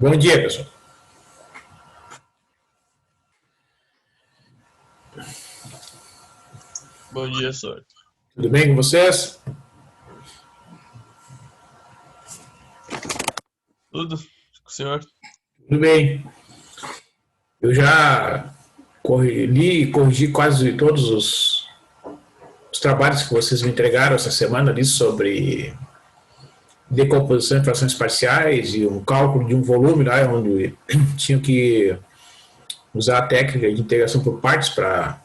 Bom dia, pessoal. Bom dia, senhor. Tudo bem com vocês? Tudo com o senhor? Tudo bem. Eu já li e corrigi quase todos os trabalhos que vocês me entregaram essa semana ali sobre decomposição de frações parciais e um cálculo de um volume lá onde tinha que usar a técnica de integração por partes para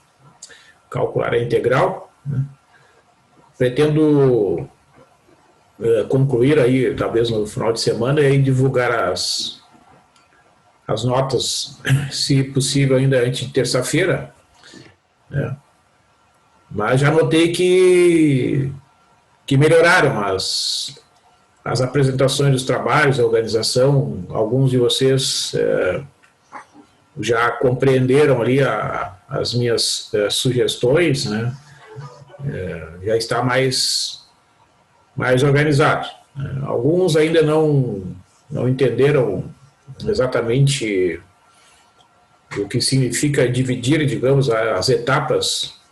calcular a integral. Pretendo concluir aí, talvez no final de semana, e aí divulgar as notas, se possível, ainda antes de terça-feira, né? Mas já notei que melhoraram as apresentações dos trabalhos, a organização. Alguns de vocês já compreenderam ali as minhas sugestões, né? Já está mais organizado. Alguns ainda não entenderam exatamente o que significa dividir, digamos, as etapas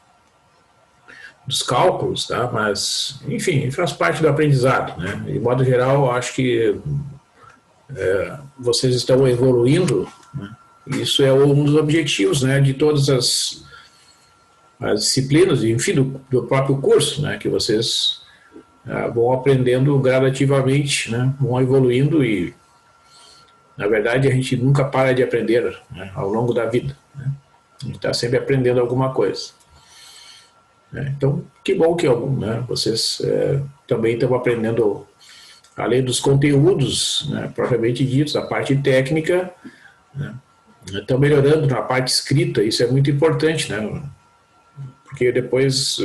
dos cálculos, tá? Mas, enfim, faz parte do aprendizado, né? De modo geral, acho que vocês estão evoluindo, né? Isso é um dos objetivos, né, de todas as disciplinas, enfim, do próprio curso, né, que vocês vão aprendendo gradativamente, né, vão evoluindo e, na verdade, a gente nunca para de aprender, né, ao longo da vida, né? A gente está sempre aprendendo alguma coisa. Então, que bom que né, vocês também estão aprendendo, além dos conteúdos, né, propriamente ditos, a parte técnica, né, estão melhorando na parte escrita. Isso é muito importante, né, porque depois,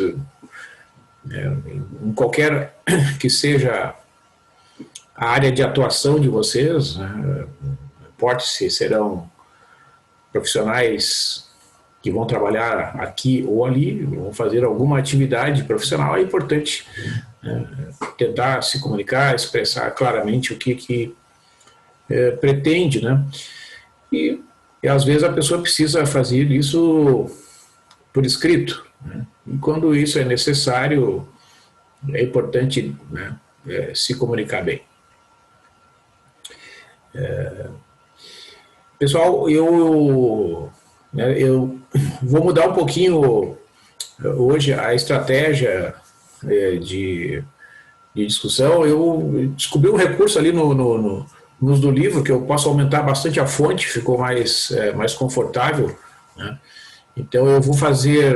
em qualquer que seja a área de atuação de vocês, né, importe se serão profissionais que vão trabalhar aqui ou ali, vão fazer alguma atividade profissional, é importante tentar se comunicar, expressar claramente o que pretende, né? E às vezes a pessoa precisa fazer isso por escrito, né? E quando isso é necessário, é importante, né, se comunicar bem. Pessoal, eu vou mudar um pouquinho hoje a estratégia de discussão. Eu descobri um recurso ali nos do livro que eu posso aumentar bastante a fonte, ficou mais confortável, né? Então eu vou fazer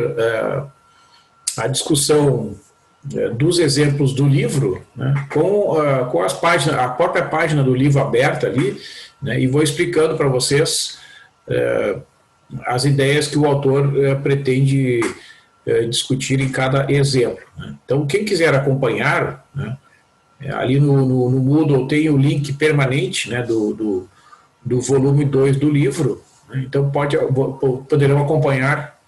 a discussão dos exemplos do livro, né, com as páginas, a própria página do livro aberta ali, né, e vou explicando para vocês as ideias que o autor pretende discutir em cada exemplo, né? Então, quem quiser acompanhar, né, ali no Moodle tem o link permanente, né, do volume 2 do livro, né? Então poderão acompanhar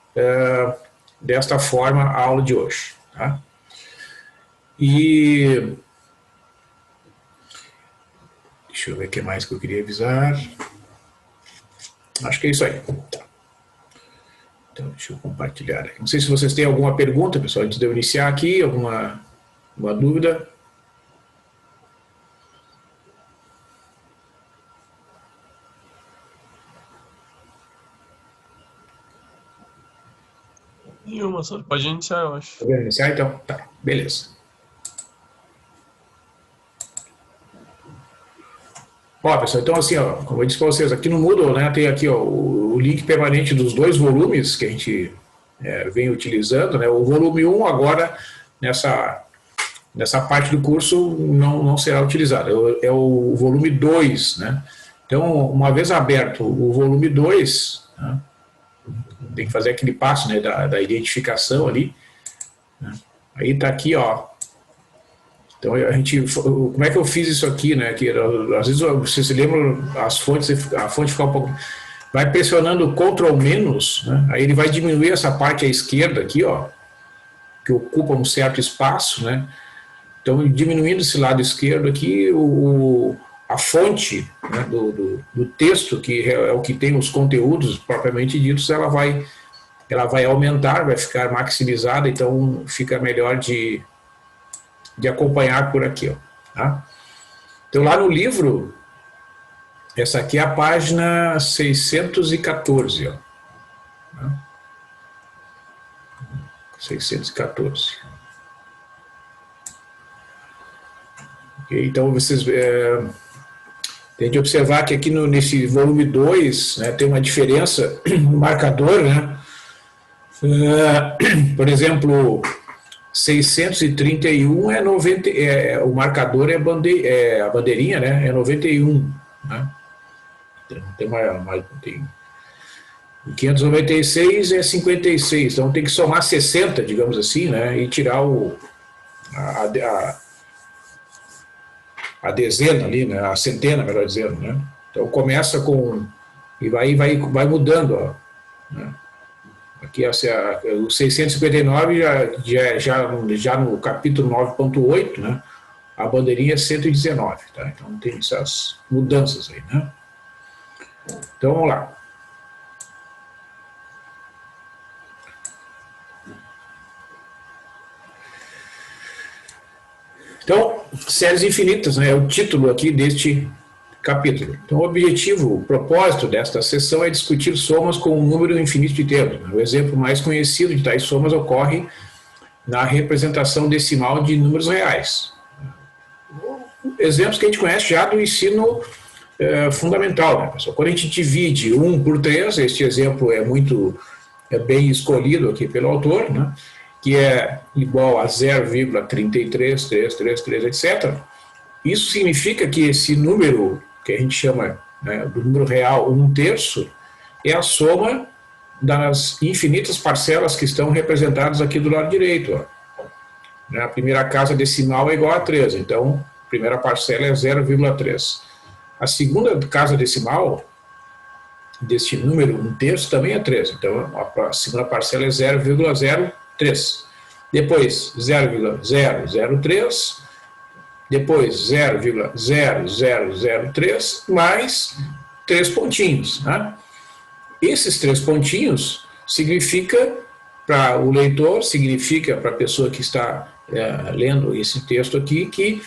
desta forma a aula de hoje, tá? E deixa eu ver o que mais que eu queria avisar. Acho que é isso aí. Tá. Então, deixa eu compartilhar aqui. Não sei se vocês têm alguma pergunta, pessoal, antes de eu iniciar aqui, alguma dúvida. Nenhuma, senhor. Pode iniciar, eu acho. Podemos iniciar, então? Tá, beleza. Ó, pessoal, então assim, ó, como eu disse para vocês, aqui no Moodle, né, tem aqui ó, o link permanente dos 2 volumes que a gente vem utilizando, né? O volume 1 agora, nessa parte do curso, não será utilizado, é o volume 2, né? Então, uma vez aberto o volume 2, né, tem que fazer aquele passo, né, da identificação ali, né? Aí está aqui, ó. Então, como é que eu fiz isso aqui, né? Que às vezes você se lembra as fontes, a fonte fica um pouco, vai pressionando Ctrl menos, né? Aí ele vai diminuir essa parte à esquerda aqui, ó, que ocupa um certo espaço, né? Então, diminuindo esse lado esquerdo aqui, a fonte, né, do texto, que é o que tem os conteúdos propriamente ditos, ela vai aumentar, vai ficar maximizada, então fica melhor de acompanhar por aqui. Ó, tá? Então, lá no livro, essa aqui é a página 614. Ó, tá? 614. Okay, então, vocês tem de observar que aqui nesse volume 2, né, tem uma diferença no marcador, né? Por exemplo, 631 é 90, o marcador é a bandeirinha, né? É 91, né? Tem 596 é 56, então tem que somar 60, digamos assim, né? E tirar a dezena ali, né? A centena, melhor dizendo, né? Então começa com e vai mudando, ó, né? Aqui o 659 já no capítulo 9.8, né? A bandeirinha é 119, tá? Então tem essas mudanças aí, né? Então vamos lá. Então, séries infinitas, né, é o título aqui deste capítulo. Então, o objetivo, o propósito desta sessão é discutir somas com um número infinito de termos. O exemplo mais conhecido de tais somas ocorre na representação decimal de números reais. Exemplos que a gente conhece já do ensino fundamental, né, pessoal? Quando a gente divide 1 por 3, este exemplo é bem escolhido aqui pelo autor, né? Que é igual a 0,33333, etc. Isso significa que esse número, que a gente chama, né, do número real 1/3, é a soma das infinitas parcelas que estão representadas aqui do lado direito. Ó. A primeira casa decimal é igual a 3, então a primeira parcela é 0,3. A segunda casa decimal deste número 1/3 também é 3, então a segunda parcela é 0,03. Depois 0,003, depois 0,0003, mais 3 pontinhos. Né? Esses 3 pontinhos significa para o leitor, significa para a pessoa que está lendo esse texto aqui, que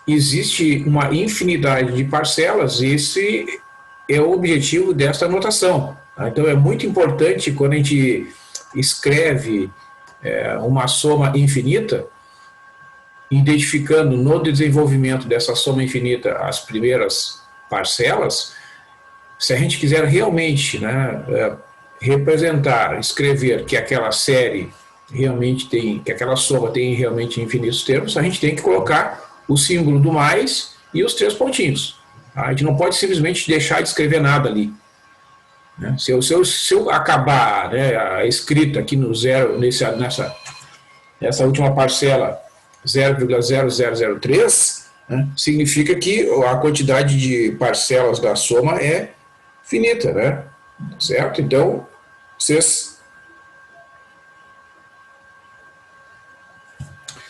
existe uma infinidade de parcelas, e esse é o objetivo desta anotação. Tá? Então é muito importante quando a gente escreve uma soma infinita, identificando no desenvolvimento dessa soma infinita as primeiras parcelas. Se a gente quiser realmente, né, representar, escrever que aquela série realmente tem, que aquela soma tem realmente infinitos termos, a gente tem que colocar o símbolo do mais e os 3 pontinhos. A gente não pode simplesmente deixar de escrever nada ali. Se eu acabar, né, a escrita aqui no zero, nessa última parcela 0,0003, né, significa que a quantidade de parcelas da soma é finita, né? Certo? Então, vocês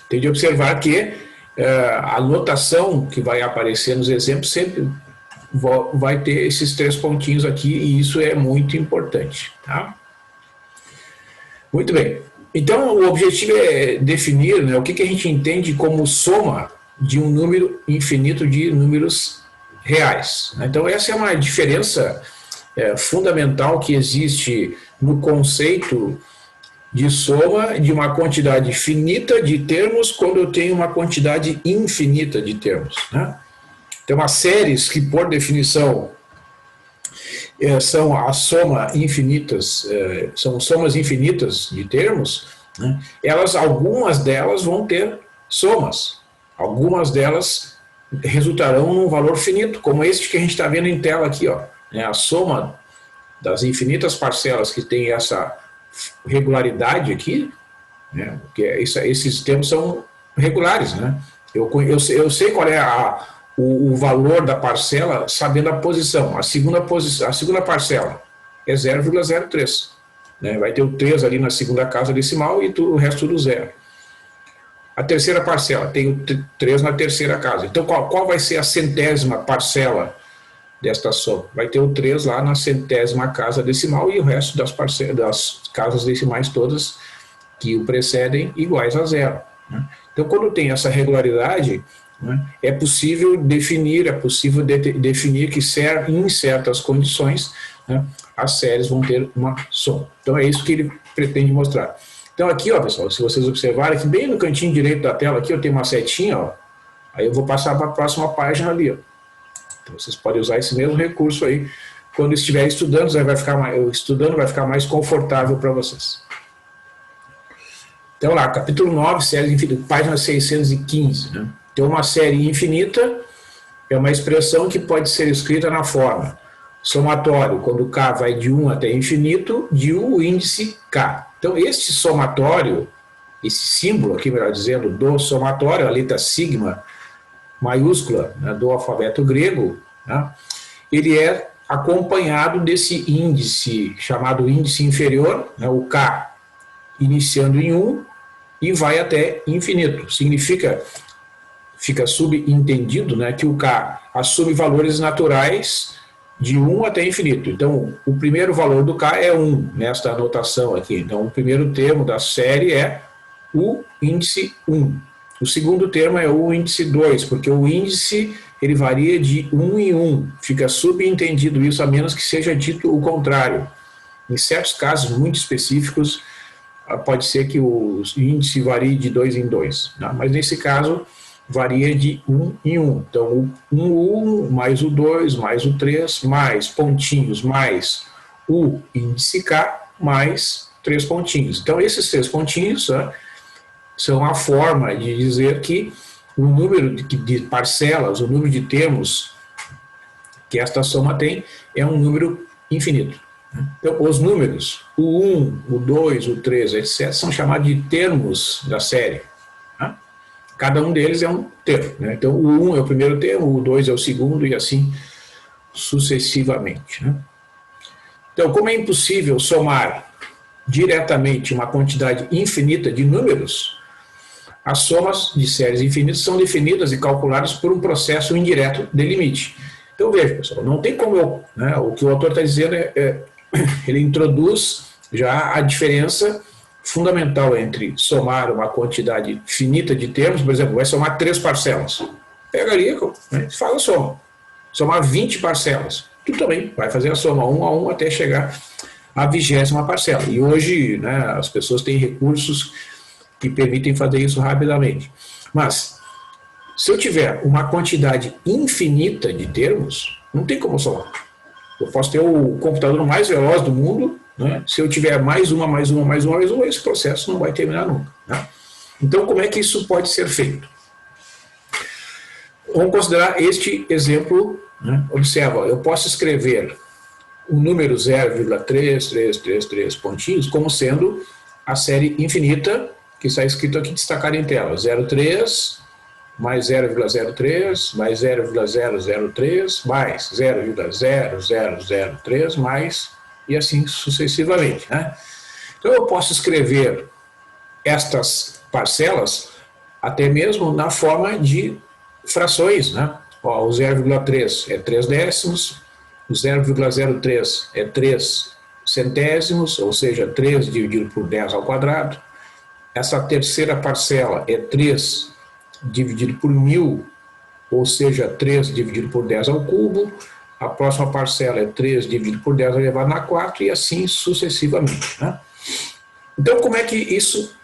têm de observar que a notação que vai aparecer nos exemplos sempre vai ter esses 3 pontinhos aqui, e isso é muito importante, tá? Muito bem. Então, o objetivo é definir, né, o que a gente entende como soma de um número infinito de números reais. Então, essa é uma diferença fundamental que existe no conceito de soma de uma quantidade finita de termos quando eu tenho uma quantidade infinita de termos, né? Então, as séries que, por definição, são as somas infinitas, são somas infinitas de termos, né? Algumas delas vão ter somas, algumas delas resultarão num valor finito, como este que a gente está vendo em tela aqui, ó, né? A soma das infinitas parcelas que tem essa regularidade aqui, né? Porque esses termos são regulares, né? Eu sei qual é o valor da parcela sabendo a posição. A segunda parcela é 0,03. Né? Vai ter o 3 ali na segunda casa decimal e o resto do zero. a terceira parcela, tenho 3 na terceira casa. Então, qual vai ser a centésima parcela desta soma? Vai ter o 3 lá na centésima casa decimal e o resto das casas decimais todas que o precedem iguais a zero. Né? Então, quando tem essa regularidade, né, é possível definir que em certas condições, né, as séries vão ter uma soma. Então, é isso que ele pretende mostrar. Então, aqui, ó, pessoal, se vocês observarem, aqui bem no cantinho direito da tela, aqui eu tenho uma setinha, ó, aí eu vou passar para a próxima página ali. Ó. Então, vocês podem usar esse mesmo recurso aí quando estiver estudando, vai ficar mais confortável para vocês. Então, lá, capítulo 9, séries infinitas, página 615. Né? Então, uma série infinita é uma expressão que pode ser escrita na forma somatório, quando k vai de 1 até infinito, de o índice k. Então, este somatório, esse símbolo aqui, melhor dizendo, do somatório, a letra sigma maiúscula, né, do alfabeto grego, né, ele é acompanhado desse índice, chamado índice inferior, né, o k, iniciando em 1 e vai até infinito. Fica subentendido, né, que o k assume valores naturais de 1 até infinito. Então, o primeiro valor do k é 1, nesta anotação aqui. Então, o primeiro termo da série é o índice 1. O segundo termo é o índice 2, porque o índice ele varia de 1 em 1. Fica subentendido isso, a menos que seja dito o contrário. Em certos casos muito específicos, pode ser que o índice varie de 2 em 2. Né? Mas nesse caso, varia de 1 em 1. Então, o 1 mais o 2 mais o 3 mais pontinhos mais o índice k mais 3 pontinhos. Então, esses 3 pontinhos, né, são a forma de dizer que o número de parcelas, o número de termos que esta soma tem é um número infinito. Então, os números, o 1, o 2, o 3, etc., são chamados de termos da série. Né? Cada um deles é um termo. Né? Então, o 1 é o primeiro termo, o 2 é o segundo e assim sucessivamente. Né? Então, como é impossível somar diretamente uma quantidade infinita de números, as somas de séries infinitas são definidas e calculadas por um processo indireto de limite. Então, veja, pessoal, não tem como né, o que o autor está dizendo ele introduz já a diferença fundamental entre somar uma quantidade finita de termos, por exemplo, vai somar 3 parcelas. Pegaria, né, faz a soma. Somar 20 parcelas. Tu também vai fazer a soma 1 a 1 até chegar à 20ª parcela. E hoje, né, as pessoas têm recursos que permitem fazer isso rapidamente. Mas, se eu tiver uma quantidade infinita de termos, não tem como somar. Eu posso ter o computador mais veloz do mundo, né? Se eu tiver mais uma, esse processo não vai terminar nunca. Né? Então, como é que isso pode ser feito? Vamos considerar este exemplo. Né? Observa, eu posso escrever o número 0,3333 pontinhos como sendo a série infinita que está escrito aqui destacado em tela. 0,3 mais 0,03 mais 0,003 mais 0,0003 mais e assim sucessivamente. Né? Então eu posso escrever estas parcelas até mesmo na forma de frações. Né? Ó, o 0,3 é 3 décimos, o 0,03 é 3 centésimos, ou seja, 3 dividido por 10 ao quadrado. Essa terceira parcela é 3 dividido por 1000, ou seja, 3 dividido por 10 ao cubo. A próxima parcela é 3 dividido por 10 elevado a 4 e assim sucessivamente. Né? Então, como é que isso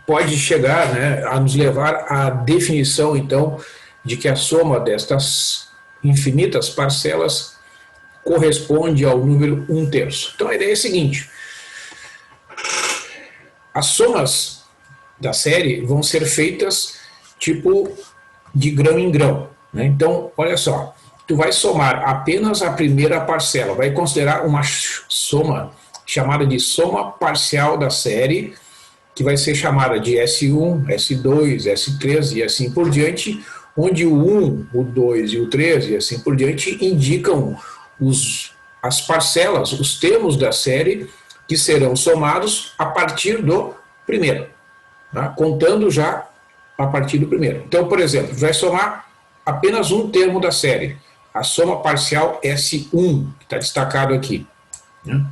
pode chegar, né, a nos levar à definição, então, de que a soma destas infinitas parcelas corresponde ao número 1/3? Então, a ideia é a seguinte. As somas da série vão ser feitas tipo de grão em grão. Né? Então, olha só, tu vai somar apenas a primeira parcela, vai considerar uma soma chamada de soma parcial da série, que vai ser chamada de S1, S2, S3 e assim por diante, onde o 1, o 2 e o 3 e assim por diante indicam as parcelas, os termos da série que serão somados a partir do primeiro. tá? Contando já a partir do primeiro. Então, por exemplo, vai somar apenas um termo da série, a soma parcial S1, que está destacado aqui, né?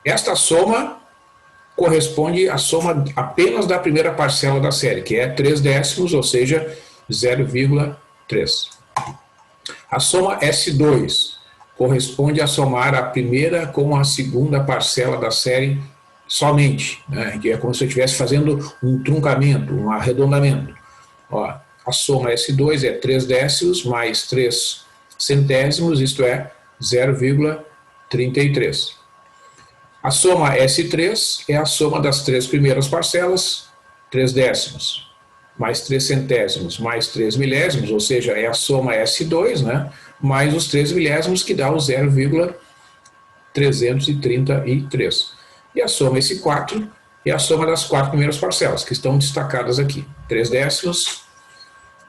Esta soma corresponde à soma apenas da primeira parcela da série, que é 3 décimos, ou seja, 0,3. A soma S2 corresponde a somar a primeira com a segunda parcela da série somente, né? Que é como se eu estivesse fazendo um truncamento, um arredondamento. Ó, a soma S2 é 3 décimos mais 3 centésimos, isto é 0,33. A soma S3 é a soma das três primeiras parcelas, 3 décimos, mais 3 centésimos, mais 3 milésimos, ou seja, é a soma S2, né, mais os 3 milésimos, que dá o 0,333. E a soma S4 é a soma das 4 primeiras parcelas, que estão destacadas aqui. 3 décimos,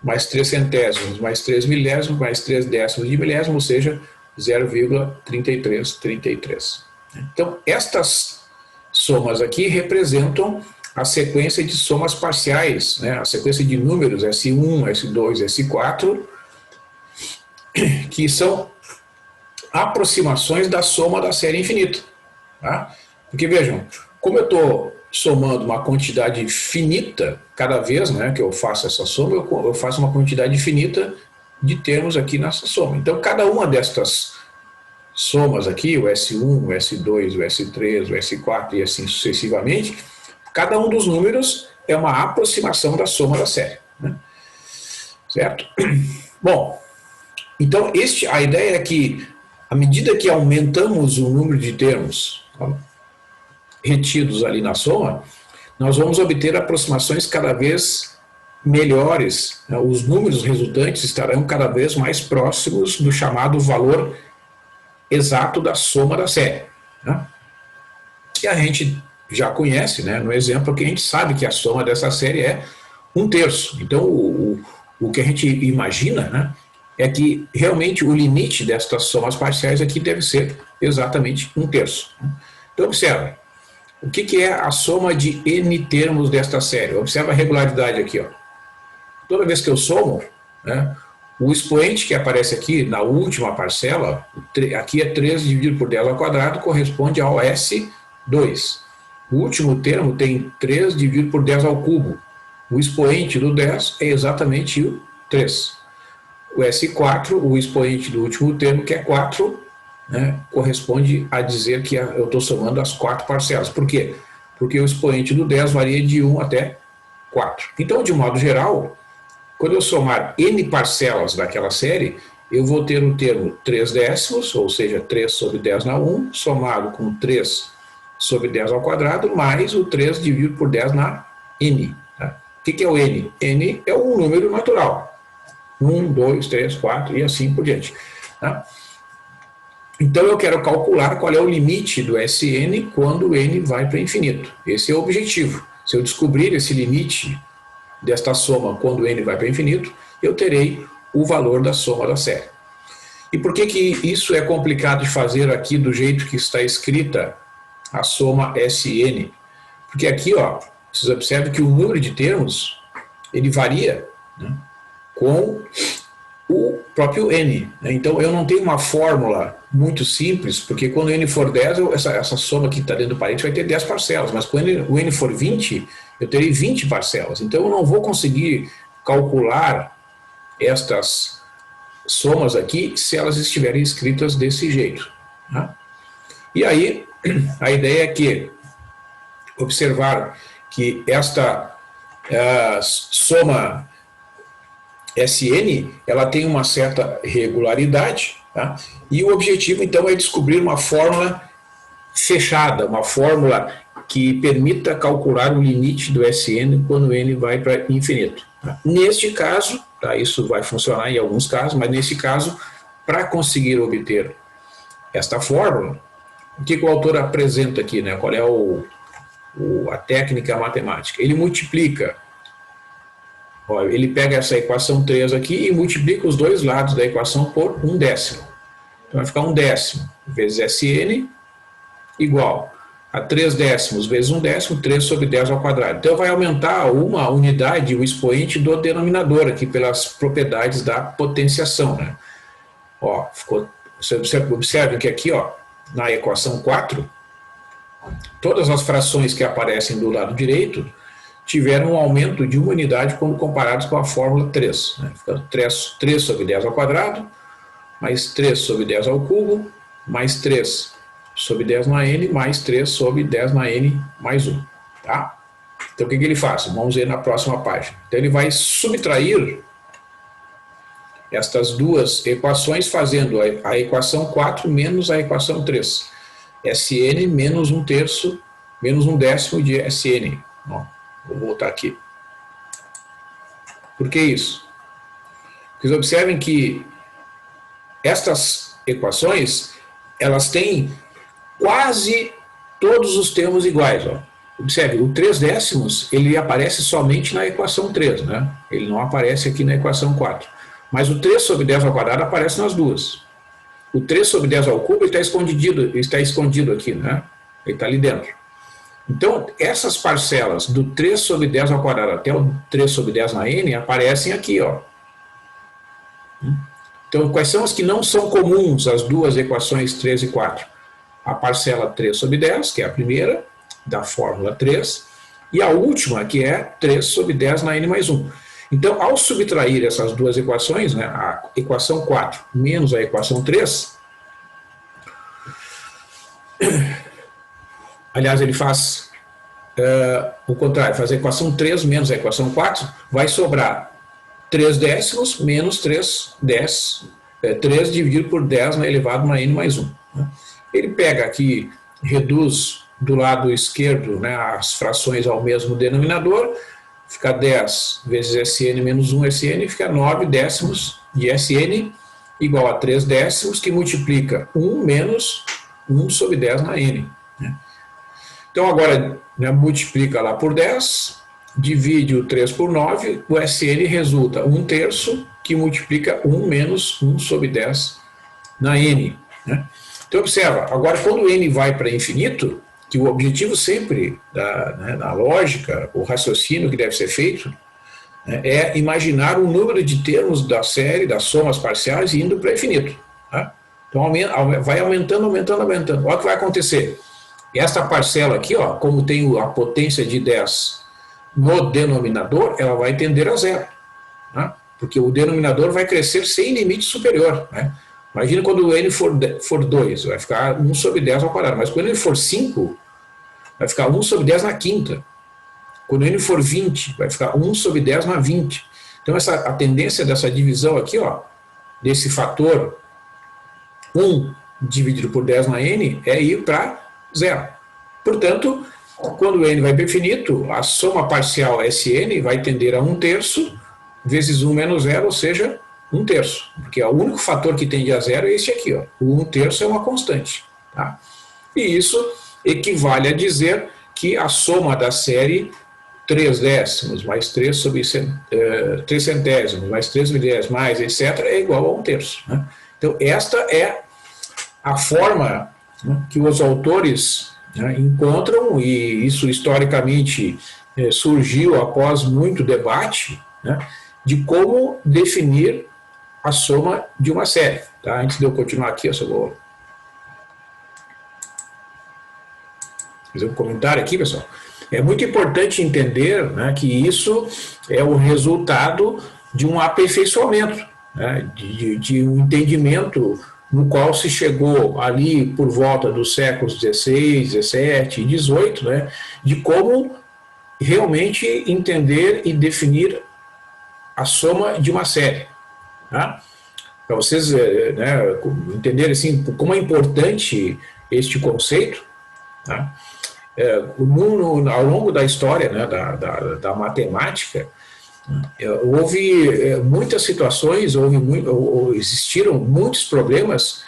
mais 3 centésimos, mais 3 milésimos, mais 3 décimos de milésimo, ou seja, 0,3333. Então, estas somas aqui representam a sequência de somas parciais, né? A sequência de números S1, S2, S4, que são aproximações da soma da série infinita. Tá? Porque vejam, como eu estou somando uma quantidade finita, cada vez, né, que eu faço essa soma, eu faço uma quantidade finita de termos aqui nessa soma. Então, cada uma destas somas aqui, o S1, o S2, o S3, o S4 e assim sucessivamente, cada um dos números é uma aproximação da soma da série, né? Certo? Bom, então a ideia é que, à medida que aumentamos o número de termos retidos ali na soma, nós vamos obter aproximações cada vez melhores, né? Os números resultantes estarão cada vez mais próximos do chamado valor exato da soma da série, né? Que a gente já conhece, né? No exemplo que a gente sabe que a soma dessa série é 1/3. Então, o que a gente imagina, né, é que realmente o limite destas somas parciais aqui deve ser exatamente 1/3. Então, observa, o que é a soma de n termos desta série? Observa a regularidade aqui, ó. Toda vez que eu somo, né, o expoente que aparece aqui na última parcela, aqui é 3 dividido por 10 ao quadrado, corresponde ao S2. O último termo tem 3 dividido por 10 ao cubo. O expoente do 10 é exatamente o 3. O S4, o expoente do último termo, que é 4, né, corresponde a dizer que eu estou somando as 4 parcelas. Por quê? Porque o expoente do 10 varia de 1 até 4. Então, de modo geral, quando eu somar n parcelas daquela série, eu vou ter o termo 3 décimos, ou seja, 3 sobre 10 na 1, somado com 3 sobre 10 ao quadrado, mais o 3 dividido por 10 na n. Tá? O que é o n? N é um número natural. 1, 2, 3, 4 e assim por diante. Tá? Então eu quero calcular qual é o limite do Sn quando n vai para infinito. Esse é o objetivo. Se eu descobrir esse limite desta soma quando n vai para infinito, eu terei o valor da soma da série. E por que isso é complicado de fazer aqui do jeito que está escrita a soma Sn? Porque aqui, ó, vocês observam que o número de termos ele varia, né, com o próprio n, né? Então eu não tenho uma fórmula muito simples, porque quando n for 10, essa soma que está dentro do parênteses vai ter 10 parcelas, mas quando o n for 20, eu terei 20 parcelas. Então eu não vou conseguir calcular estas somas aqui se elas estiverem escritas desse jeito, né? E aí a ideia é que observar que esta soma Sn, ela tem uma certa regularidade, tá? E o objetivo então é descobrir uma fórmula fechada, uma fórmula que permita calcular o limite do Sn quando n vai para infinito. Tá? Neste caso, tá, isso vai funcionar em alguns casos, mas nesse caso, para conseguir obter esta fórmula, o que o autor apresenta aqui, né? Qual é a técnica matemática? Ele multiplica. Ele pega essa equação 3 aqui e multiplica os dois lados da equação por 1/10. Então vai ficar 1/10 vezes Sn igual a 3 décimos vezes 1 décimo, 3 sobre 10 ao quadrado. Então vai aumentar uma unidade, o expoente do denominador aqui, pelas propriedades da potenciação, né? Ó, vocês observem que aqui, ó, na equação 4, todas as frações que aparecem do lado direito tiveram um aumento de uma unidade quando comparados com a fórmula 3. Né? Ficando 3 sobre 10 ao quadrado, mais 3 sobre 10 ao cubo, mais 3 sobre 10 na n, mais 3 sobre 10 na n mais 1. Tá? Então o que ele faz? Vamos ver na próxima página. Então ele vai subtrair estas duas equações fazendo a equação 4 menos a equação 3. Sn menos 1/3, menos 1 décimo de Sn. Ó, vou voltar aqui. Por que isso? Vocês observem que estas equações, elas têm quase todos os termos iguais. Ó. Observe, o 3 décimos, ele aparece somente na equação 3, né? Ele não aparece aqui na equação 4. Mas o 3 sobre 10 ao quadrado aparece nas duas. O 3 sobre 10 ao cubo está escondido aqui, né? Ele está ali dentro. Então, essas parcelas do 3 sobre 10 ao quadrado até o 3 sobre 10 na n aparecem aqui, ó. Então, quais são as que não são comuns às duas equações 3 e 4? A parcela 3 sobre 10, que é a primeira, da fórmula 3, e a última, que é 3 sobre 10 na n mais 1. Então, ao subtrair essas duas equações, né, a equação 4 menos a equação 3, aliás, ele faz o contrário, faz a equação 3 menos a equação 4, vai sobrar 3 décimos menos 3 dividido por 10 elevado na n mais 1. Né? Ele pega aqui, reduz do lado esquerdo, né, as frações ao mesmo denominador, fica 10 vezes Sn menos 1 Sn, fica 9 décimos de Sn, igual a 3 décimos, que multiplica 1 menos 1 sobre 10 na n. Né? Então agora, né, multiplica lá por 10, divide o 3 por 9, o Sn resulta 1/3, que multiplica 1 menos 1 sobre 10 na n. Né? Então observa, agora quando n vai para infinito, que o objetivo sempre da lógica, o raciocínio que deve ser feito, né, é imaginar um número de termos da série, das somas parciais, indo para infinito. Tá? Então vai aumentando. Olha o que vai acontecer. Esta parcela aqui, ó, como tem a potência de 10 no denominador, ela vai tender a zero. Tá? Porque o denominador vai crescer sem limite superior. Né? Imagina quando o n for 2, vai ficar 1 sobre 10 ao quadrado. Mas quando ele for 5, vai ficar 1 sobre 10 na quinta. Quando n for 20, vai ficar 1 sobre 10 na 20. Então a tendência dessa divisão aqui, ó, desse fator 1 dividido por 10 na n, é ir para zero. Portanto, quando n vai para infinito, a soma parcial Sn vai tender a 1/3 vezes 1 menos 0, ou seja, 1/3, porque o único fator que tende a zero é esse aqui, ó. O 1/3 é uma constante. Tá? E isso equivale a dizer que a soma da série 3 décimos mais 3 sobre 3 centésimos mais 3 sobre 10 mais, etc., é igual a 1/3. Né? Então, esta é a forma, né, que os autores, né, encontram, e isso historicamente surgiu após muito debate, né, de como definir a soma de uma série. Tá? Antes de eu continuar aqui, eu só vou fazer um comentário aqui, pessoal. É muito importante entender, né, que isso é o resultado de um aperfeiçoamento, né, de um entendimento no qual se chegou ali por volta dos séculos XVI, XVII e XVIII, né, de como realmente entender e definir a soma de uma série. Tá? Para vocês, né, entenderem assim, como é importante este conceito, tá? O mundo, ao longo da história, né, da matemática, houve muitas situações, existiram muitos problemas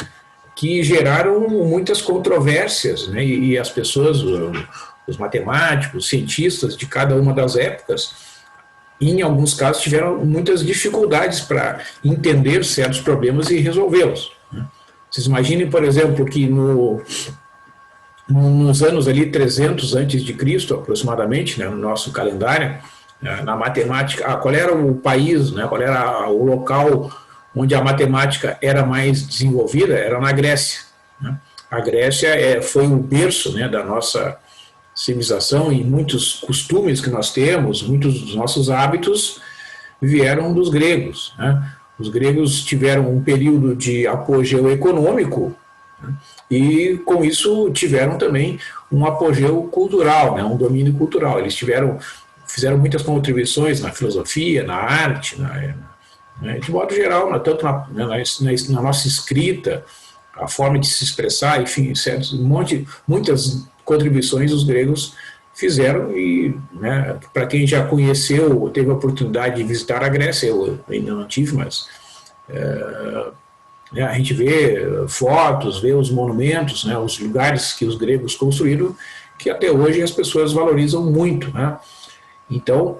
que geraram muitas controvérsias, né, e as pessoas, os matemáticos, cientistas de cada uma das épocas, em alguns casos tiveram muitas dificuldades para entender certos problemas e resolvê-los. Né. Vocês imaginem, por exemplo, que no nos anos ali 300 antes de Cristo, aproximadamente, né, no nosso calendário, na matemática, qual era o país, né, qual era o local onde a matemática era mais desenvolvida? Era na Grécia. Né? A Grécia foi o berço, né, da nossa civilização, e muitos costumes que nós temos, muitos dos nossos hábitos vieram dos gregos. Né? Os gregos tiveram um período de apogeu econômico, né? E com isso tiveram também um apogeu cultural, né? Um domínio cultural. Eles fizeram muitas contribuições na filosofia, na arte, né? De modo geral, tanto na nossa escrita, a forma de se expressar, enfim, muitas contribuições os gregos fizeram. E, né, para quem já conheceu, teve a oportunidade de visitar a Grécia, eu ainda não tive, mas a gente vê fotos, vê os monumentos, né, os lugares que os gregos construíram, que até hoje as pessoas valorizam muito. Né? Então,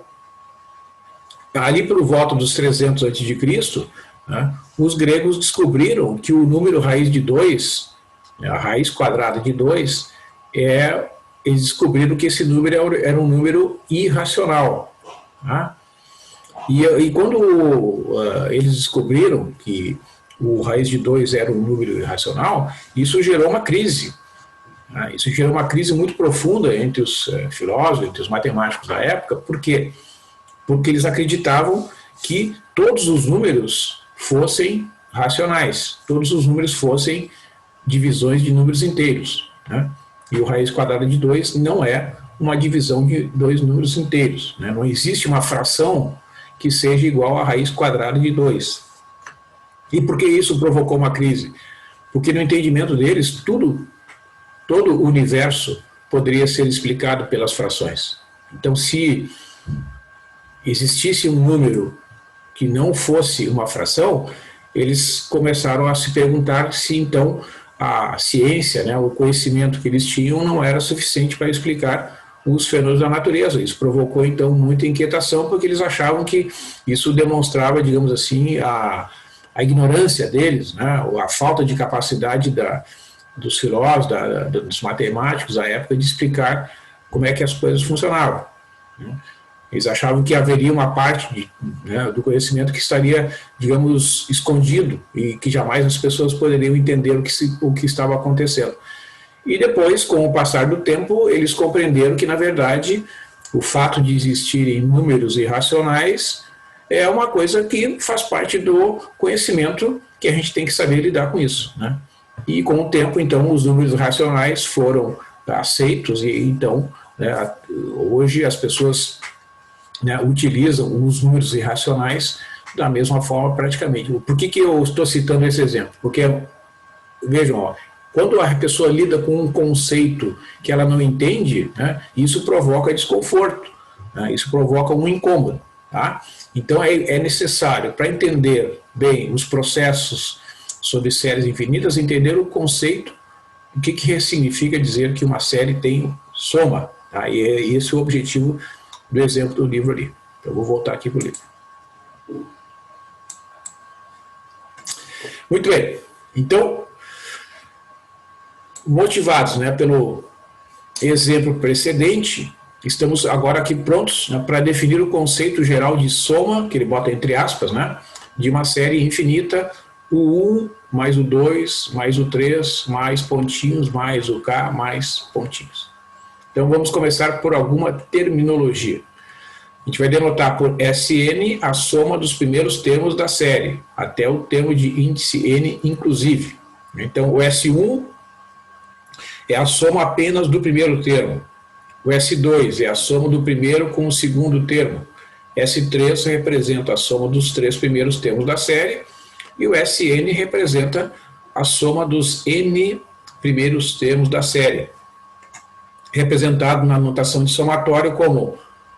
ali pelo volta dos 300 a.C., né, os gregos descobriram que o número raiz de 2, a raiz quadrada de 2, eles descobriram que esse número era um número irracional. Tá? E quando eles descobriram que o raiz de 2 era um número irracional, isso gerou uma crise. Né? Isso gerou uma crise muito profunda entre os filósofos, entre os matemáticos da época. Por quê? Porque eles acreditavam que todos os números fossem racionais, todos os números fossem divisões de números inteiros. Né? E o raiz quadrada de 2 não é uma divisão de dois números inteiros. Né? Não existe uma fração que seja igual à raiz quadrada de 2. E por que isso provocou uma crise? Porque no entendimento deles, todo o universo poderia ser explicado pelas frações. Então, se existisse um número que não fosse uma fração, eles começaram a se perguntar se então a ciência, né, o conhecimento que eles tinham não era suficiente para explicar os fenômenos da natureza. Isso provocou então muita inquietação, porque eles achavam que isso demonstrava, digamos assim, a ignorância deles, né, a falta de capacidade dos filósofos, dos matemáticos da época de explicar como é que as coisas funcionavam. Né. Eles achavam que haveria uma parte do conhecimento que estaria, digamos, escondido e que jamais as pessoas poderiam entender o que estava acontecendo. E depois, com o passar do tempo, eles compreenderam que, na verdade, o fato de existirem números irracionais é uma coisa que faz parte do conhecimento, que a gente tem que saber lidar com isso. Né? E com o tempo, então, os números racionais foram aceitos, e então, né, hoje as pessoas, né, utilizam os números irracionais da mesma forma praticamente. Por que eu estou citando esse exemplo? Porque, vejam, quando a pessoa lida com um conceito que ela não entende, né, isso provoca desconforto, né, isso provoca um incômodo. Tá? Então é necessário, para entender bem os processos sobre séries infinitas, entender o conceito, o que significa dizer que uma série tem soma. Tá? E é esse o objetivo do exemplo do livro ali. Então, eu vou voltar aqui para o livro. Muito bem. Então, motivados, né, pelo exemplo precedente, estamos agora aqui prontos, né, para definir o conceito geral de soma, que ele bota entre aspas, né, de uma série infinita, o 1 mais o 2 mais o 3 mais pontinhos mais o k mais pontinhos. Então vamos começar por alguma terminologia. A gente vai denotar por Sn a soma dos primeiros termos da série, até o termo de índice n inclusive. Então o S1 é a soma apenas do primeiro termo. O S2 é a soma do primeiro com o segundo termo. S3 representa a soma dos 3 primeiros termos da série. E o Sn representa a soma dos n primeiros termos da série, representado na notação de somatório como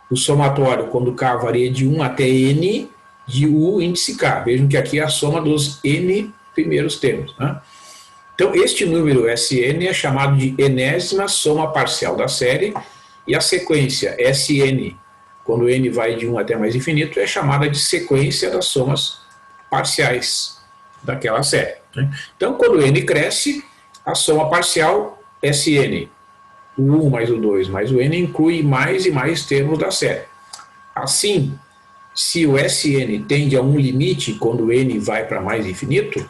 o somatório, quando k varia de 1 até n, de u índice k. Vejam que aqui é a soma dos n primeiros termos. Né? Então, este número Sn é chamado de enésima soma parcial da série, e a sequência Sn, quando n vai de 1 até mais infinito, é chamada de sequência das somas parciais daquela série. Né? Então, quando n cresce, a soma parcial Sn o 1 mais o 2 mais o n inclui mais e mais termos da série. Assim, se o Sn tende a um limite quando o n vai para mais infinito,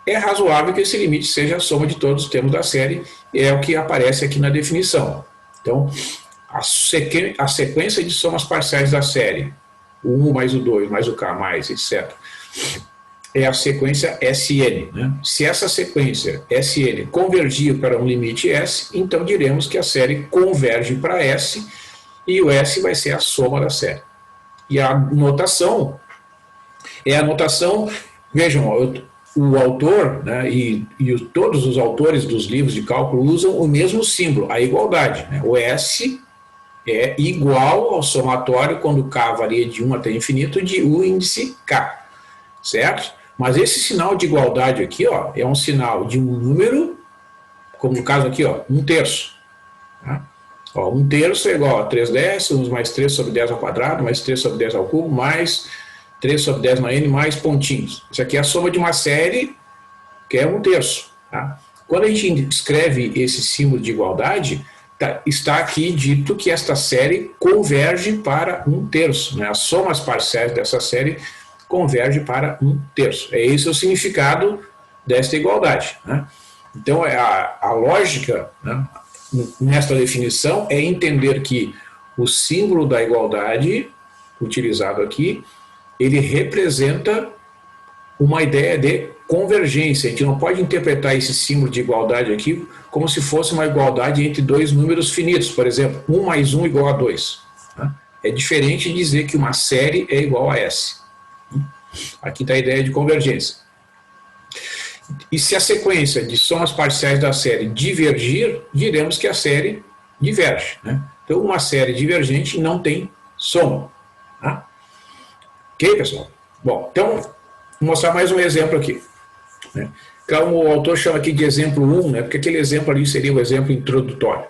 é razoável que esse limite seja a soma de todos os termos da série, e é o que aparece aqui na definição. Então, a sequência de somas parciais da série, o 1 mais o 2 mais o k mais, etc., é a sequência Sn. Né? Se essa sequência Sn convergir para um limite S, então diremos que a série converge para S, e o S vai ser a soma da série. E a notação é a notação, vejam, o autor, né, e todos os autores dos livros de cálculo usam o mesmo símbolo, a igualdade. Né? O S é igual ao somatório, quando k varia de 1 até infinito, de u índice k, certo? Mas esse sinal de igualdade aqui, ó, é um sinal de um número, como no caso aqui, ó, 1/3. Tá? Ó, 1/3 é igual a 3 décimos, mais 3 sobre 10 ao quadrado, mais 3 sobre 10 ao cubo, mais 3 sobre 10 na n, mais pontinhos. Isso aqui é a soma de uma série que é 1/3. Tá? Quando a gente escreve esse símbolo de igualdade, está aqui dito que esta série converge para 1/3. Né? As somas parciais dessa série convergem para 1/3. É esse o significado desta igualdade. Né? Então, a lógica, né, nesta definição é entender que o símbolo da igualdade, utilizado aqui, ele representa uma ideia de convergência. A gente não pode interpretar esse símbolo de igualdade aqui como se fosse uma igualdade entre dois números finitos. Por exemplo, 1 mais 1 igual a 2. Né? É diferente de dizer que uma série é igual a S. Aqui está a ideia de convergência. E se a sequência de somas parciais da série divergir, diremos que a série diverge. Né? Então, uma série divergente não tem soma. Tá? Ok, pessoal? Bom, então, vou mostrar mais um exemplo aqui. Né? Então, o autor chama aqui de exemplo 1, né? Porque aquele exemplo ali seria o exemplo introdutório.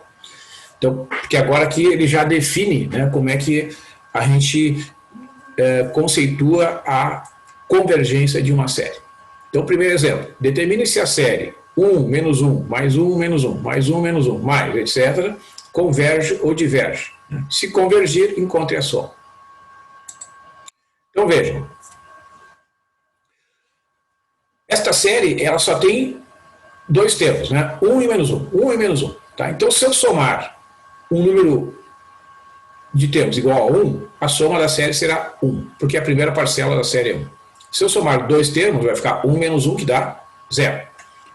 Então, porque agora aqui ele já define, né, como é que a gente conceitua a convergência de uma série. Então, primeiro exemplo, determine se a série 1 menos 1, mais 1 menos 1, mais 1 menos 1, mais, etc., converge ou diverge. Né? Se convergir, encontre a soma. Então, vejam. Esta série, ela só tem dois termos, né? 1 e menos 1. 1 e menos 1. Tá? Então, se eu somar um número de termos igual a 1, a soma da série será 1, porque a primeira parcela da série é 1. Se eu somar dois termos, vai ficar 1 menos 1, que dá 0.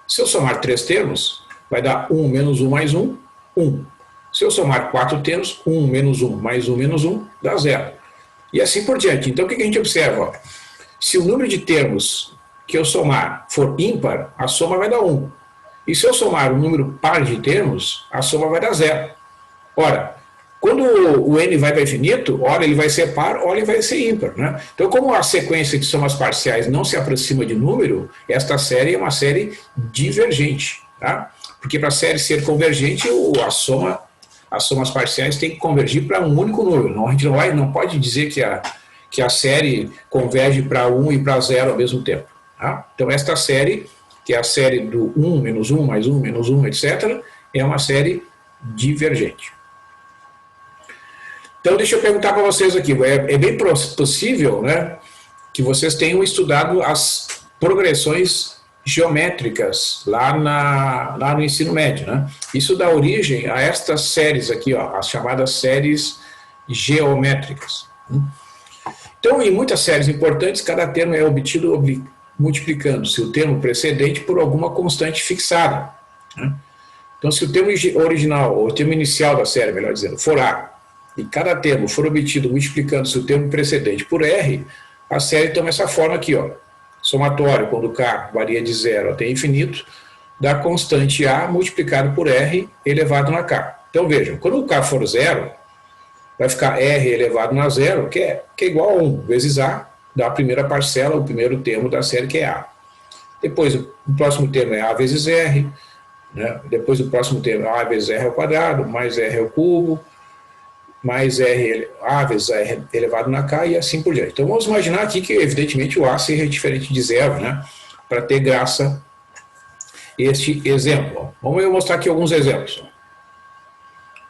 Se eu somar três termos, vai dar 1 menos 1 mais 1, 1. Se eu somar quatro termos, 1 menos 1 mais 1 menos 1, dá 0. E assim por diante. Então, o que a gente observa? Se o número de termos que eu somar for ímpar, a soma vai dar 1. E se eu somar um número par de termos, a soma vai dar 0. Ora, quando o n vai para infinito, ora ele vai ser par, ora ele vai ser ímpar. Né? Então, como a sequência de somas parciais não se aproxima de número, esta série é uma série divergente. Tá? Porque para a série ser convergente, as somas parciais têm que convergir para um único número. Não, a gente não pode dizer que a série converge para 1 e para 0 ao mesmo tempo. Tá? Então, esta série, que é a série do 1 menos 1 mais 1 menos 1, etc., é uma série divergente. Então, deixa eu perguntar para vocês aqui, é bem possível, né, que vocês tenham estudado as progressões geométricas lá no ensino médio. Né? Isso dá origem a estas séries aqui, ó, as chamadas séries geométricas. Então, em muitas séries importantes, cada termo é obtido multiplicando-se o termo precedente por alguma constante fixada. Né? Então, se o termo original, ou o termo inicial da série, melhor dizendo, for A, e cada termo for obtido multiplicando-se o termo precedente por R, a série toma essa forma aqui, ó. Somatório, quando K varia de 0 até infinito, da constante A multiplicado por R elevado na K. Então vejam, quando o K for 0, vai ficar R elevado na 0, que é igual a 1 vezes A, da primeira parcela, o primeiro termo da série, que é A. Depois, o próximo termo é A vezes R, né? Depois o próximo termo é A vezes R ao quadrado, mais R ao cubo, mais A vezes R elevado na K e assim por diante. Então vamos imaginar aqui que, evidentemente, o A seja diferente de 0, né? Para ter graça este exemplo. Vamos mostrar aqui alguns exemplos.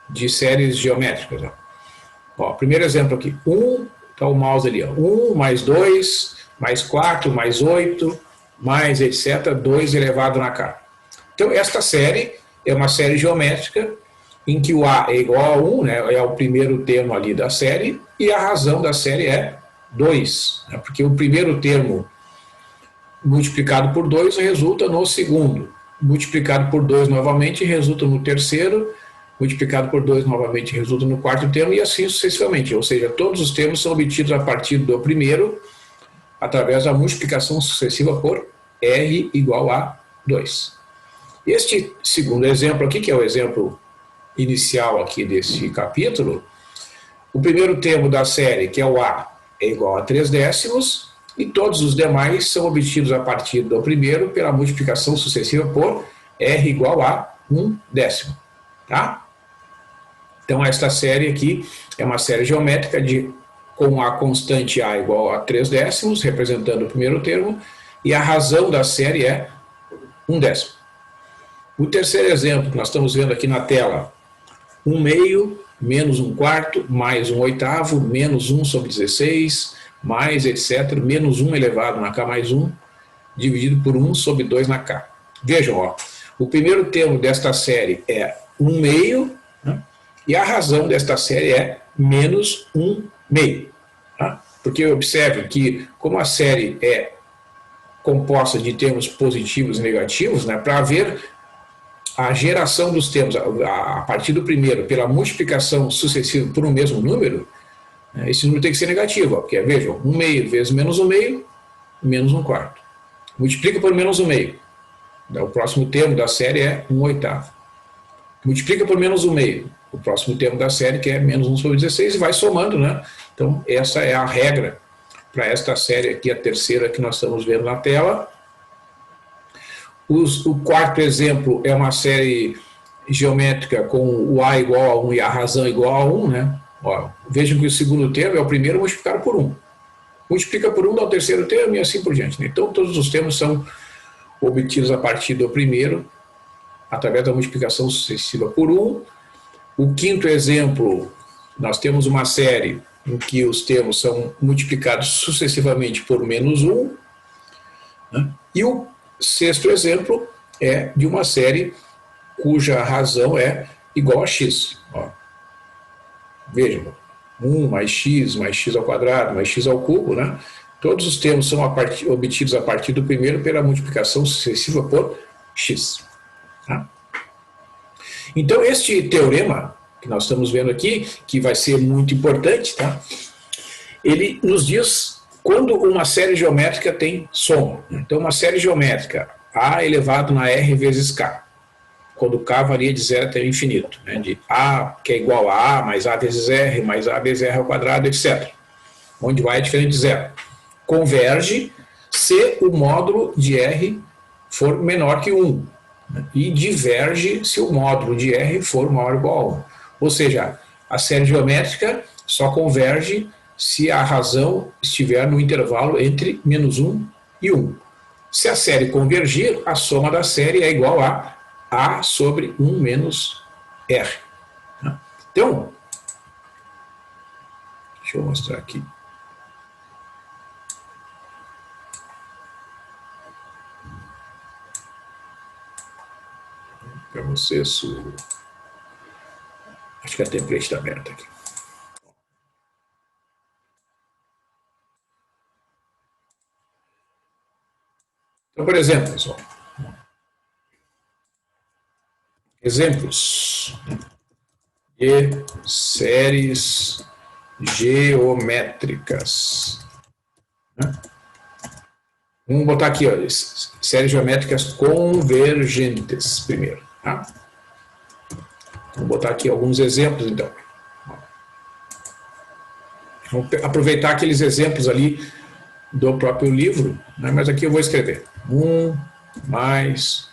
de séries geométricas. Ó, primeiro exemplo aqui, 1, está o mouse ali, ó, 1 mais 2, mais 4, mais 8, mais etc, 2 elevado na k. Então, esta série é uma série geométrica em que o a é igual a 1, né, é o primeiro termo ali da série, e a razão da série é 2, né, porque o primeiro termo multiplicado por 2 resulta no segundo, multiplicado por 2 novamente resulta no terceiro, multiplicado por 2 novamente resulta no quarto termo, e assim sucessivamente, ou seja, todos os termos são obtidos a partir do primeiro, através da multiplicação sucessiva por R igual a 2. Este segundo exemplo aqui, que é o exemplo inicial aqui desse capítulo, o primeiro termo da série, que é o A, é igual a 3 décimos, e todos os demais são obtidos a partir do primeiro pela multiplicação sucessiva por R igual a 1 décimo. Tá? Então, esta série aqui é uma série geométrica com a constante A igual a 3 décimos, representando o primeiro termo, e a razão da série é 1 décimo. O terceiro exemplo que nós estamos vendo aqui na tela, 1 meio, menos 1 quarto, mais 1 oitavo, menos 1 sobre 16, mais etc, menos 1 elevado na k mais 1, dividido por 1 sobre 2 na k. Vejam, ó, o primeiro termo desta série é 1 meio, né, e a razão desta série é menos 1 meio. Tá? Porque observe que, como a série é composta de termos positivos e negativos, né, para haver a geração dos termos a partir do primeiro pela multiplicação sucessiva por um mesmo número, esse número tem que ser negativo, porque vejam, 1 meio vezes menos 1 meio, menos 1 quarto. Multiplica por menos 1 meio. O próximo termo da série é 1 oitavo. Multiplica por menos 1 meio. O próximo termo da série, que é menos 1 sobre 16, e vai somando, né? Então, essa é a regra para esta série aqui, a terceira que nós estamos vendo na tela. O quarto exemplo é uma série geométrica com o A igual a 1 e a razão igual a 1, né? Ó, vejam que o segundo termo é o primeiro multiplicado por 1. Multiplica por 1 dá o terceiro termo e assim por diante. Né? Então, todos os termos são obtidos a partir do primeiro, através da multiplicação sucessiva por 1. O quinto exemplo, nós temos uma série em que os termos são multiplicados sucessivamente por menos 1. Né? E o sexto exemplo é de uma série cuja razão é igual a x. Ó. Vejam, 1 mais x ao quadrado, mais x ao cubo, né? Todos os termos são obtidos a partir do primeiro pela multiplicação sucessiva por x. Tá? Então, este teorema que nós estamos vendo aqui, que vai ser muito importante, tá? Ele nos diz quando uma série geométrica tem soma. Então, uma série geométrica A elevado na R vezes K, quando K varia de 0 até o infinito, né? De A, que é igual a mais A vezes R, mais A vezes R ao quadrado, etc. Onde Y é diferente de 0. Converge se o módulo de R for menor que 1. E diverge se o módulo de R for maior ou igual a 1. Ou seja, a série geométrica só converge se a razão estiver no intervalo entre menos 1 e 1. Se a série convergir, a soma da série é igual a sobre 1 menos R. Então, deixa eu mostrar aqui. Para vocês, acho que a template está aberta aqui. Então, por exemplo, pessoal, exemplos de séries geométricas. Vamos botar aqui, ó, séries geométricas convergentes primeiro. Tá? Vamos botar aqui alguns exemplos, então. Vamos aproveitar aqueles exemplos ali do próprio livro, né? Mas aqui eu vou escrever 1 mais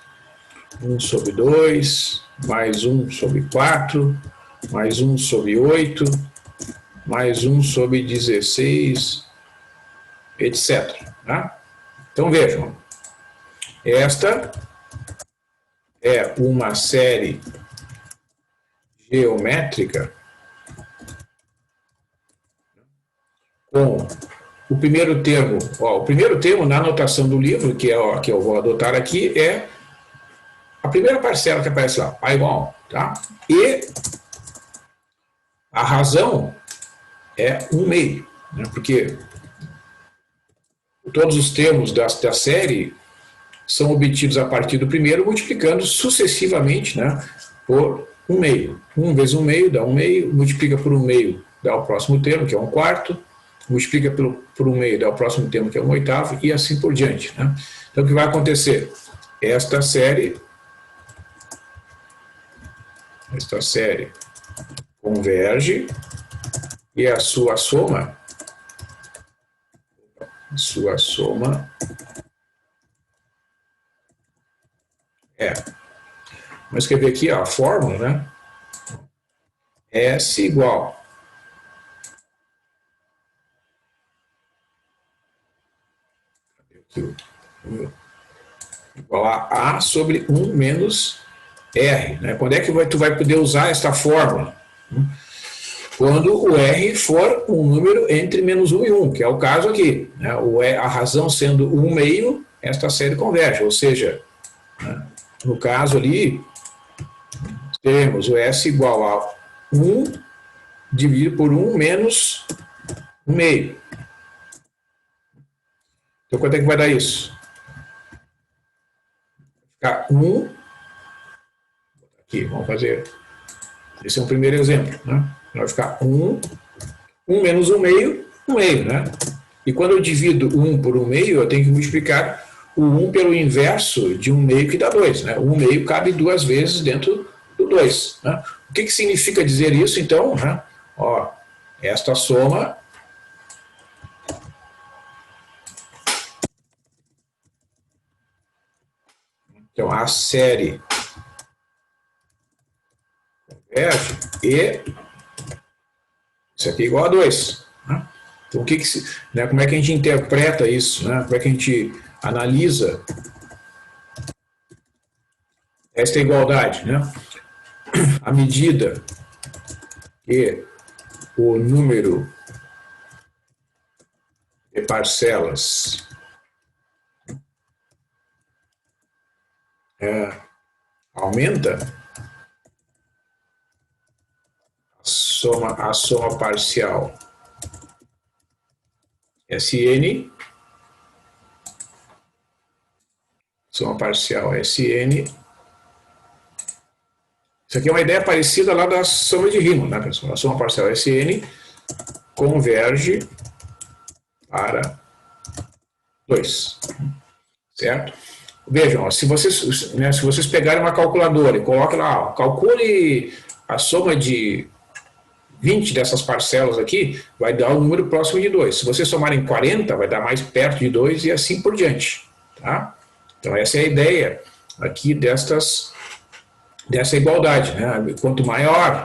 1 sobre 2, mais 1 sobre 4, mais 1 sobre 8, mais 1 sobre 16, etc. Tá? Então vejam, esta é uma série geométrica com o primeiro termo. Ó, o primeiro termo na anotação do livro, que eu vou adotar aqui, é a primeira parcela que aparece lá, pi igual 1, tá? E a razão é 1 meio, né? Porque todos os termos da série são obtidos a partir do primeiro, multiplicando sucessivamente, né, por 1 meio. 1 vezes 1 meio dá 1 meio, multiplica por 1 meio dá o próximo termo, que é 1 quarto, multiplica por 1 meio dá o próximo termo, que é 1 oitavo, e assim por diante. Né? Então, o que vai acontecer? Esta série converge e a sua soma é. Vamos escrever aqui ó, a fórmula, né? S igual a sobre 1 menos R. Né? Quando é que tu vai poder usar esta fórmula? Quando o R for um número entre menos 1 e 1, que é o caso aqui. Né? A razão sendo 1 meio, esta série converge. Ou seja, né? No caso ali, teremos o S igual a 1 dividido por 1 menos 1 meio. Então, quanto é que vai dar isso? Vai ficar 1. Aqui, vamos fazer. Esse é um primeiro exemplo. Né? Vai ficar 1 menos 1 meio, 1 meio. Né? E quando eu divido 1 por 1 meio, eu tenho que multiplicar o 1 pelo inverso de 1 meio, que dá 2. Né? 1 meio cabe 2 vezes dentro do 2. Né? O que significa dizer isso, então? Né? Ó, esta soma então a série converge e isso aqui é igual a 2. Né? Então, né, como é que a gente interpreta isso? Né? Como é que a gente analisa esta igualdade? Né? À medida que o número de parcelas aumenta, a soma parcial Sn, soma parcial Sn. Isso aqui é uma ideia parecida lá da soma de Riemann, né, pessoal? A soma parcial Sn converge para 2, certo? Vejam, ó, se vocês pegarem uma calculadora e coloquem lá, ó, calcule a soma de 20 dessas parcelas aqui, vai dar um número próximo de 2. Se vocês somarem 40, vai dar mais perto de 2 e assim por diante. Tá? Então essa é a ideia aqui dessa igualdade. Né? Quanto maior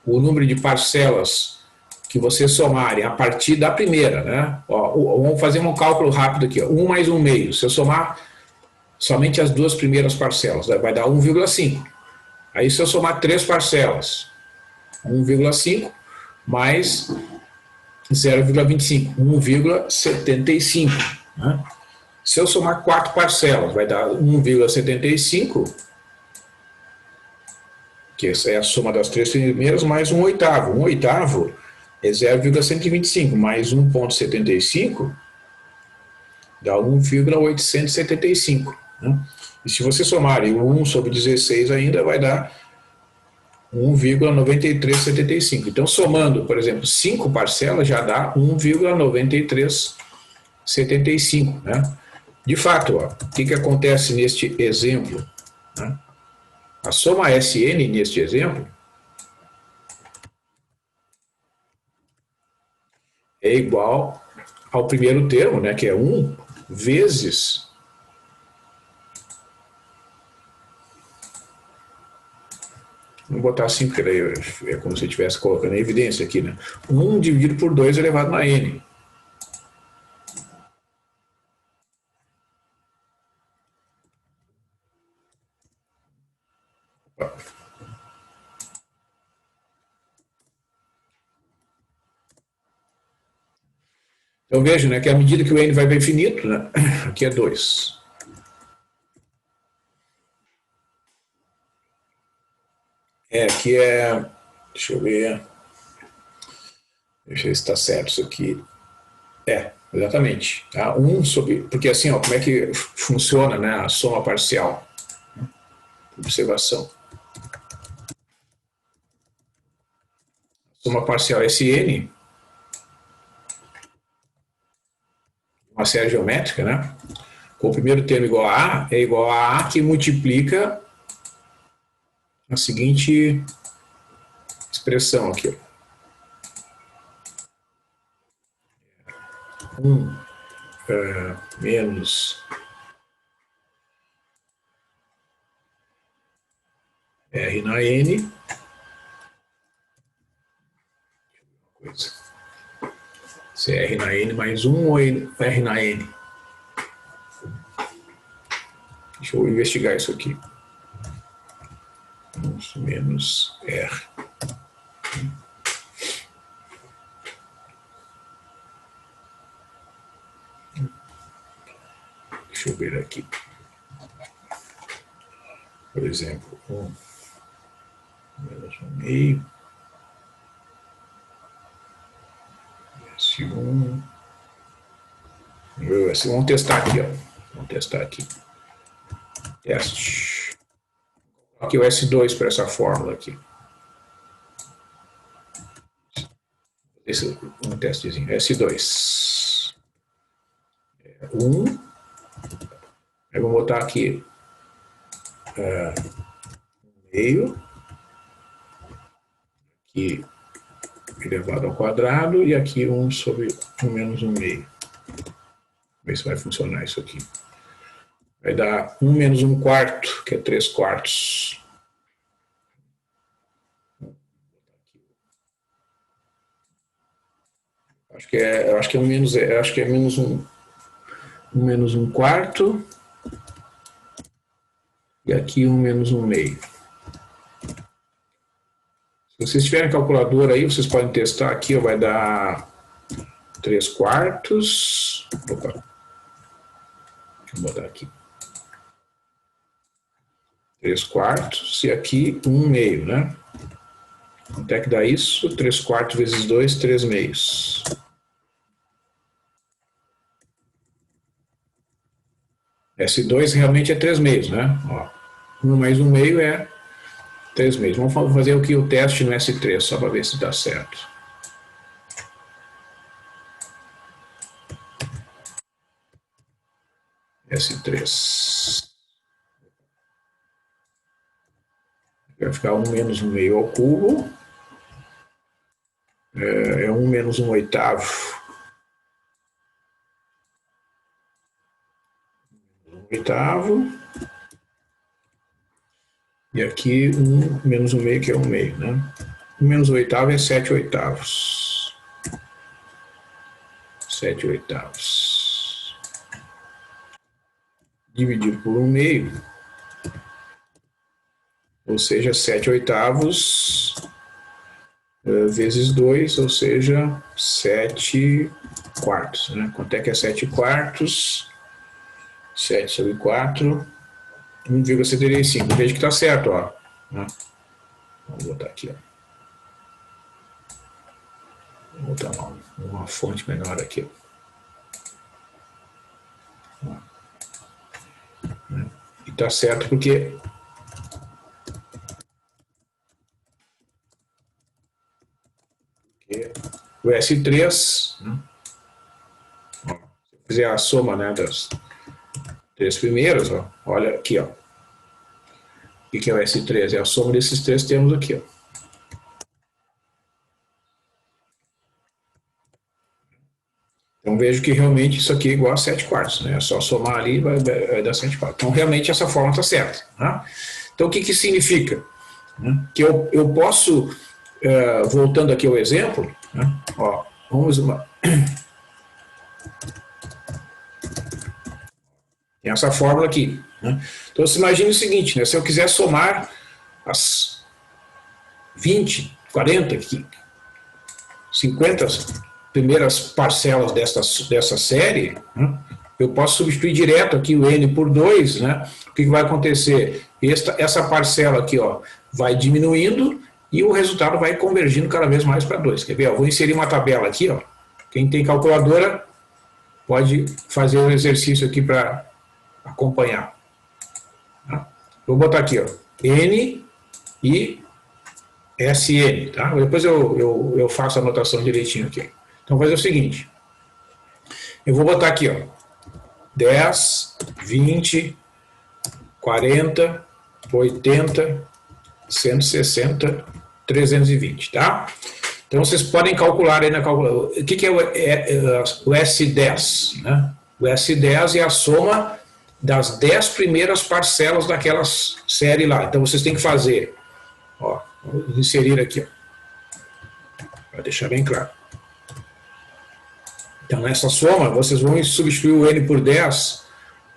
o número de parcelas que vocês somarem a partir da primeira, né? Ó, vamos fazer um cálculo rápido aqui. Ó. 1 mais 1 meio. Se eu somar somente as duas primeiras parcelas, vai dar 1,5. Aí se eu somar três parcelas, 1,5 mais 0,25, 1,75. Né? Se eu somar 4 parcelas, vai dar 1,75, que essa é a soma das três primeiras, mais 1 oitavo. 1 oitavo é 0,125, mais 1,75 dá 1,875. Né? E se você somar o 1 sobre 16 ainda, vai dar 1,9375. Então, somando, por exemplo, 5 parcelas, já dá 1,9375. Né? De fato, ó, o que acontece neste exemplo? Né? A soma Sn neste exemplo é igual ao primeiro termo, né, que é 1 vezes vou botar assim, porque daí é como se eu estivesse colocando em evidência aqui, né? 1 dividido por 2 elevado a n. Então veja, né, que à medida que o n vai para infinito, né, aqui é 2. Aqui é... Deixa eu ver... Deixa eu ver se está certo isso aqui. Exatamente. Tá? 1 sobre... Porque assim, ó, como é que funciona, né, a soma parcial? Observação. Soma parcial SN, uma série geométrica, né? Com o primeiro termo igual a A, é igual a A que multiplica a seguinte expressão aqui. 1 menos R na N. Se é R na N mais 1 ou R na N? Deixa eu investigar isso aqui. Menos R. Deixa eu ver aqui. Por exemplo, 1 menos 1 meio. S1. Vamos testar aqui, ó. Vamos testar aqui. Teste. Aqui o S2 para essa fórmula aqui. Um testezinho. S2. 1. Aí vou botar aqui meio. Aqui elevado ao quadrado. E aqui 1 sobre 1 menos 1 meio. Ver se vai funcionar isso aqui. Vai dar 1 menos 1 quarto, que é 3 quartos. Acho que é menos 1 menos 1 quarto. E aqui 1 menos 1 meio. Se vocês tiverem calculadora aí, vocês podem testar aqui, ó, vai dar 3 quartos. Opa. Deixa eu botar aqui. 3 quartos e aqui 1 meio, né? Quanto é que dá isso? 3 quartos vezes 2, 3 meios. S2 realmente é 3 meios, né? Ó, 1 mais 1 meio é 3 meios. Vamos fazer aqui o teste no S3, só para ver se dá certo. S3. Vai ficar 1 menos 1 meio ao cubo. É 1 menos 1 oitavo. 1 oitavo. E aqui 1 menos 1 meio, que é 1 meio, né? 1 menos 1 oitavo é 7 oitavos. 7 oitavos. Dividido por 1 meio. Ou seja, 7 oitavos vezes 2, ou seja, 7 quartos. Né? Quanto é que é 7 quartos? 7 sobre 4, 1,75. Veja que está certo, ó. Né? Vamos botar aqui, ó. Vou botar uma fonte menor aqui. Ó. E está certo porque o S3, né? Ó, se eu fizer a soma, né, das 3 primeiras, ó, olha aqui, ó. O que é o S3? É a soma desses 3 termos aqui, ó. Então vejo que realmente isso aqui é igual a 7 quartos, né? É só somar ali e vai dar 7 quartos. Então realmente essa forma está certa. Né? Então o que que significa? Né? Que eu posso, voltando aqui ao exemplo, né? Ó, vamos tem essa fórmula aqui. Né? Então você imagina o seguinte, né? Se eu quiser somar as 20, 40, 50 primeiras parcelas dessa série, né, eu posso substituir direto aqui o n por 2, né? O que vai acontecer? Essa parcela aqui, ó, vai diminuindo e o resultado vai convergindo cada vez mais para 2. Quer ver? Eu vou inserir uma tabela aqui, ó. Quem tem calculadora pode fazer o exercício aqui para acompanhar. Vou botar aqui, ó, N e SN, tá? Depois eu faço a anotação direitinho aqui. Então, vou fazer o seguinte. Eu vou botar aqui, ó, 10, 20, 40, 80, 160, 320, tá? Então, vocês podem calcular aí na calculadora. O que é o S10, né? O S10 é a soma das 10 primeiras parcelas daquela série lá. Então, vocês têm que fazer, ó, vou inserir aqui, ó, para deixar bem claro. Então, nessa soma, vocês vão substituir o N por 10,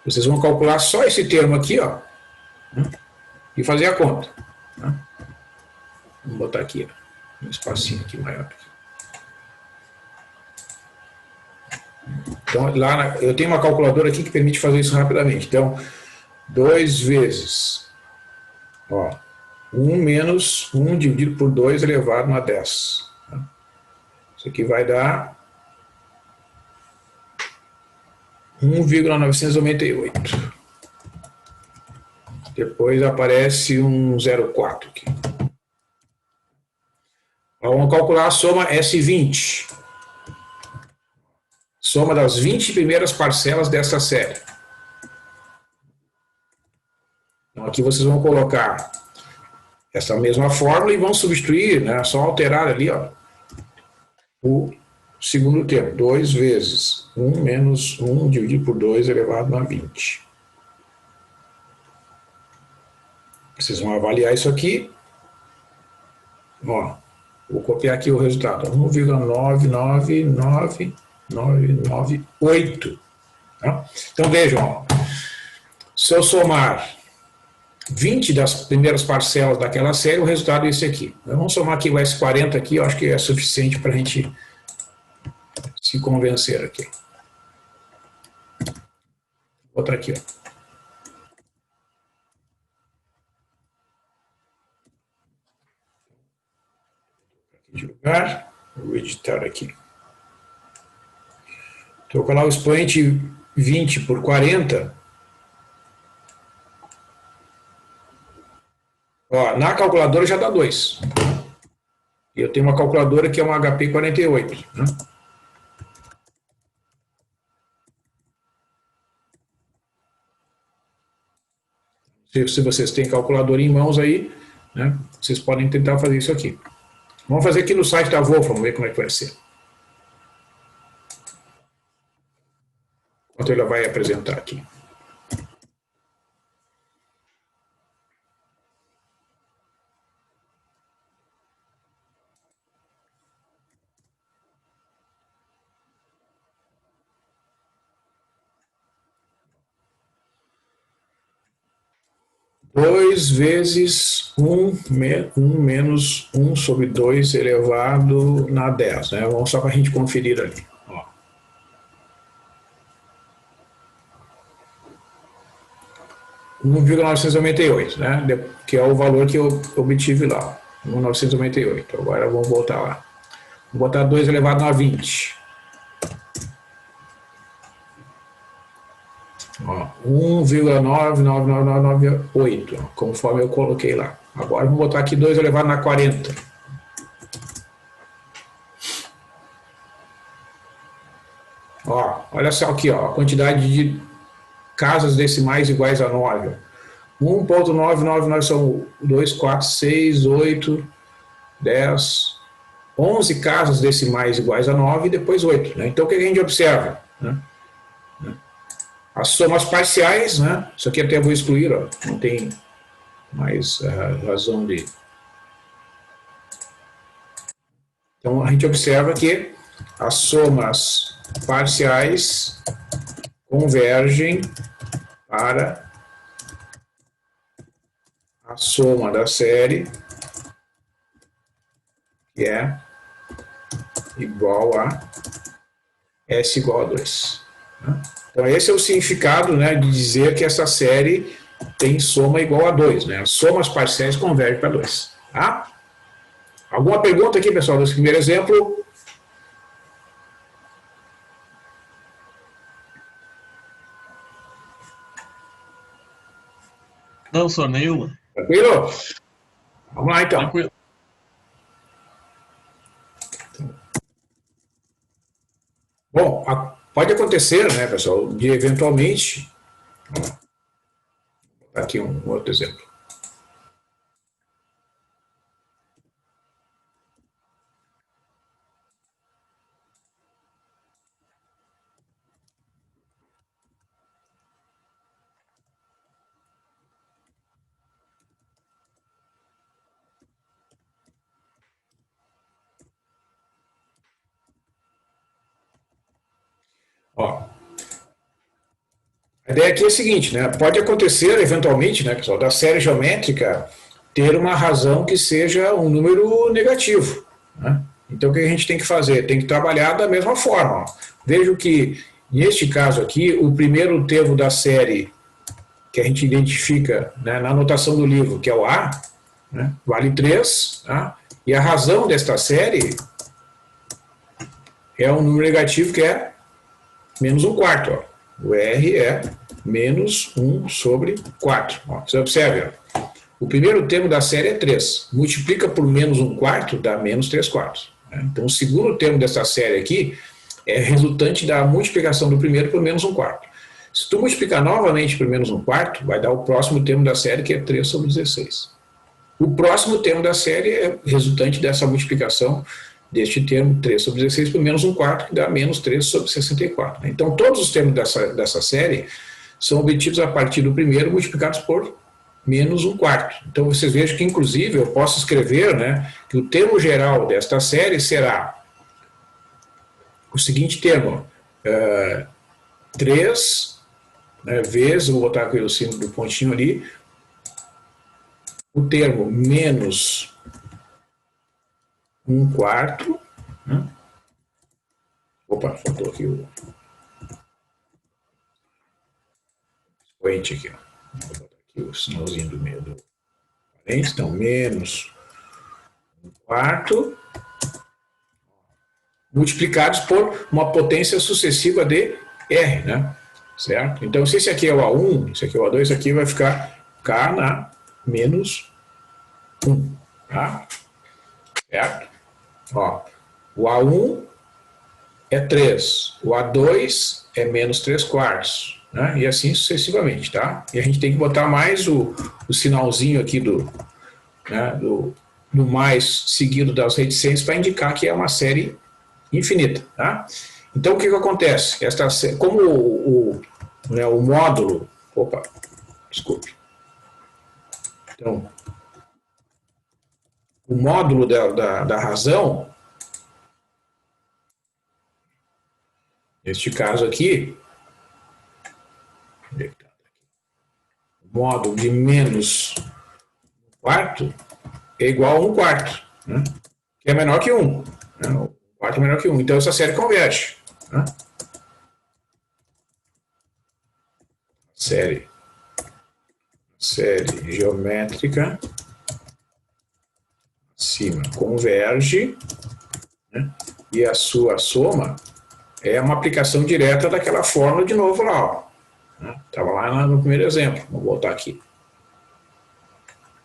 vocês vão calcular só esse termo aqui, ó, né, e fazer a conta. Né? Vou botar aqui, ó, um espacinho aqui maior. Então, lá eu tenho uma calculadora aqui que permite fazer isso rapidamente. Então, 2 vezes, ó, 1 menos 1 dividido por 2 elevado a 10. Isso aqui vai dar 1,998. Depois aparece um 0,4 aqui. Vamos calcular a soma S20. Soma das 20 primeiras parcelas dessa série. Então aqui vocês vão colocar essa mesma fórmula e vão substituir, né, só alterar ali, ó, o segundo termo. 2 vezes 1 menos 1 dividido por 2 elevado a 20. Vocês vão avaliar isso aqui. Ó, vou copiar aqui o resultado. 1,999998. Tá? Então vejam, ó, se eu somar 20 das primeiras parcelas daquela série, o resultado é esse aqui. Vamos somar aqui o S40 aqui, eu acho que é suficiente para a gente se convencer aqui. Outra aqui, ó. De lugar, vou editar aqui. Então, vou colocar o expoente 20 por 40. Ó, na calculadora já dá 2. E eu tenho uma calculadora que é uma HP 48. Né? Se vocês têm calculadora em mãos aí, né, vocês podem tentar fazer isso aqui. Vamos fazer aqui no site da Wolfram, ver como é que vai ser. Enquanto ela vai apresentar aqui. Dois vezes 1 menos 1 sobre 2 elevado a 10. Né? Vamos só para a gente conferir ali. Ó. 1,998, né? Que é o valor que eu obtive lá. 1,998. Agora vamos voltar lá. Vou botar 2 elevado a 20. 1,99998, conforme eu coloquei lá. Agora vamos botar aqui 2 elevado a 40. Ó, olha só aqui, ó, a quantidade de casas decimais iguais a 9. 1,999 são 2, 4, 6, 8, 10, 11 casas decimais iguais a 9 e depois 8. Né? Então o que a gente observa? Né? As somas parciais, né? Isso aqui até vou excluir, ó, não tem mais razão de... Então a gente observa que as somas parciais convergem para a soma da série, que é igual a S igual a 2. Então, esse é o significado, né, de dizer que essa série tem soma igual a 2. Né? Somas parciais convergem para 2. Tá? Alguma pergunta aqui, pessoal, desse primeiro exemplo? Não, só nenhuma. Tranquilo? Vamos lá, então. Tranquilo. Bom, pode acontecer, né, pessoal, de eventualmente... Aqui um outro exemplo. Ó, a ideia aqui é a seguinte, né? Pode acontecer, eventualmente, né, pessoal, da série geométrica ter uma razão que seja um número negativo. Né? Então, o que a gente tem que fazer? Tem que trabalhar da mesma forma. Ó. Vejo que, neste caso aqui, o primeiro termo da série que a gente identifica, né, na anotação do livro, que é o A, né, vale 3, tá? E a razão desta série é um número negativo que é menos 1/4. Ó. O R é menos 1 sobre 4. Ó, você observa, ó. O primeiro termo da série é 3. Multiplica por menos 1/4, dá menos 3/4. Né? Então, o segundo termo dessa série aqui é resultante da multiplicação do primeiro por menos 1/4. Se tu multiplicar novamente por menos 1/4, vai dar o próximo termo da série, que é 3 sobre 16. O próximo termo da série é resultante dessa multiplicação deste termo 3 sobre 16 por menos 1/4, que dá menos 3 sobre 64. Então, todos os termos dessa série são obtidos a partir do primeiro multiplicados por menos 1/4. Então, vocês vejam que, inclusive, eu posso escrever, né, que o termo geral desta série será o seguinte termo, 3, né, vezes, vou botar aqui o símbolo do pontinho ali, o termo menos 1/4, né? Opa, faltou aqui o expoente aqui, ó. Vou botar aqui o sinalzinho do meio do parênteses, então menos 1/4 multiplicados por uma potência sucessiva de R, né? Certo? Então, se esse aqui é o A1, esse aqui é o A2, esse aqui vai ficar K na menos 1, tá? Certo? Ó, o A1 é 3, o A2 é menos 3/4, né? E assim sucessivamente, tá? E a gente tem que botar mais o sinalzinho aqui né, do mais seguido das reticências para indicar que é uma série infinita, tá? Então, o que acontece? Como né, o módulo... Opa, desculpe. Então, o módulo da razão, neste caso aqui, o módulo de menos 1/4 é igual a 1/4, né? Que é menor que 1. Né? O quarto é menor que 1. Então, essa série converge. Né? Série geométrica acima converge, né? E a sua soma é uma aplicação direta daquela fórmula de novo lá. Estava lá no primeiro exemplo. Vou voltar aqui.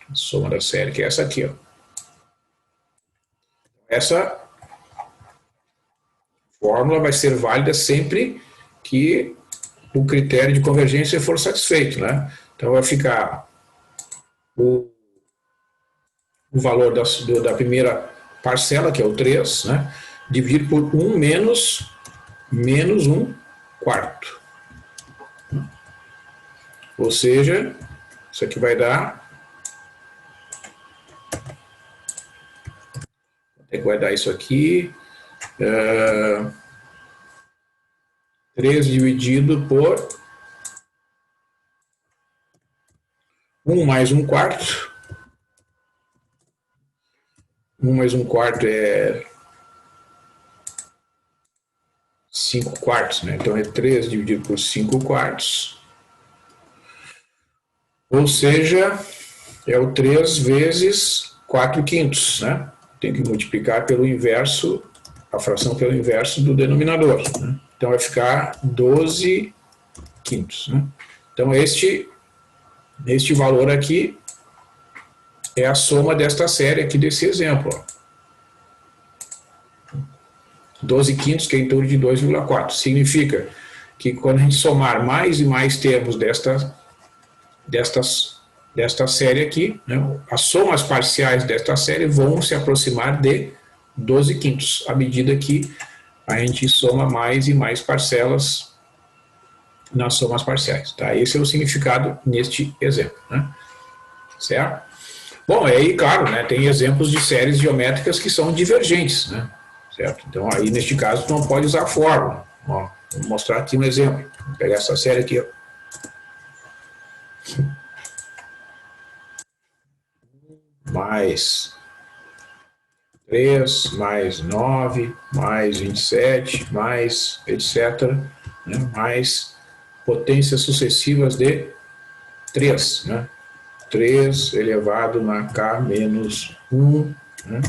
A soma da série, que é essa aqui. Ó. Essa fórmula vai ser válida sempre que o critério de convergência for satisfeito. Né? Então vai ficar o valor da primeira parcela, que é o 3, né? Dividido por 1 menos 1/4. Ou seja, isso aqui vai dar... Vai dar isso aqui... 3 dividido por 1 mais 1/4. 1 mais 1/4 é 5 quartos, né? Então é 3 dividido por 5 quartos. Ou seja, é o 3 vezes 4 quintos, né? Tem que multiplicar pelo inverso, a fração pelo inverso do denominador, né? Então vai ficar 12 quintos, né? Então este valor aqui é a soma desta série aqui desse exemplo, ó. 12 quintos, que é em torno de 2,4. Significa que quando a gente somar mais e mais termos desta série aqui, né, as somas parciais desta série vão se aproximar de 12 quintos, à medida que a gente soma mais e mais parcelas nas somas parciais. Tá? Esse é o significado neste exemplo. Né? Certo? Bom, aí, claro, né, tem exemplos de séries geométricas que são divergentes, né? Certo? Então, aí, neste caso, tu não pode usar a fórmula. Ó, vou mostrar aqui um exemplo. Vou pegar essa série aqui, ó. Mais 3, mais 9, mais 27, mais etc. Né? Mais potências sucessivas de 3, né? 3 elevado na K menos 1, né?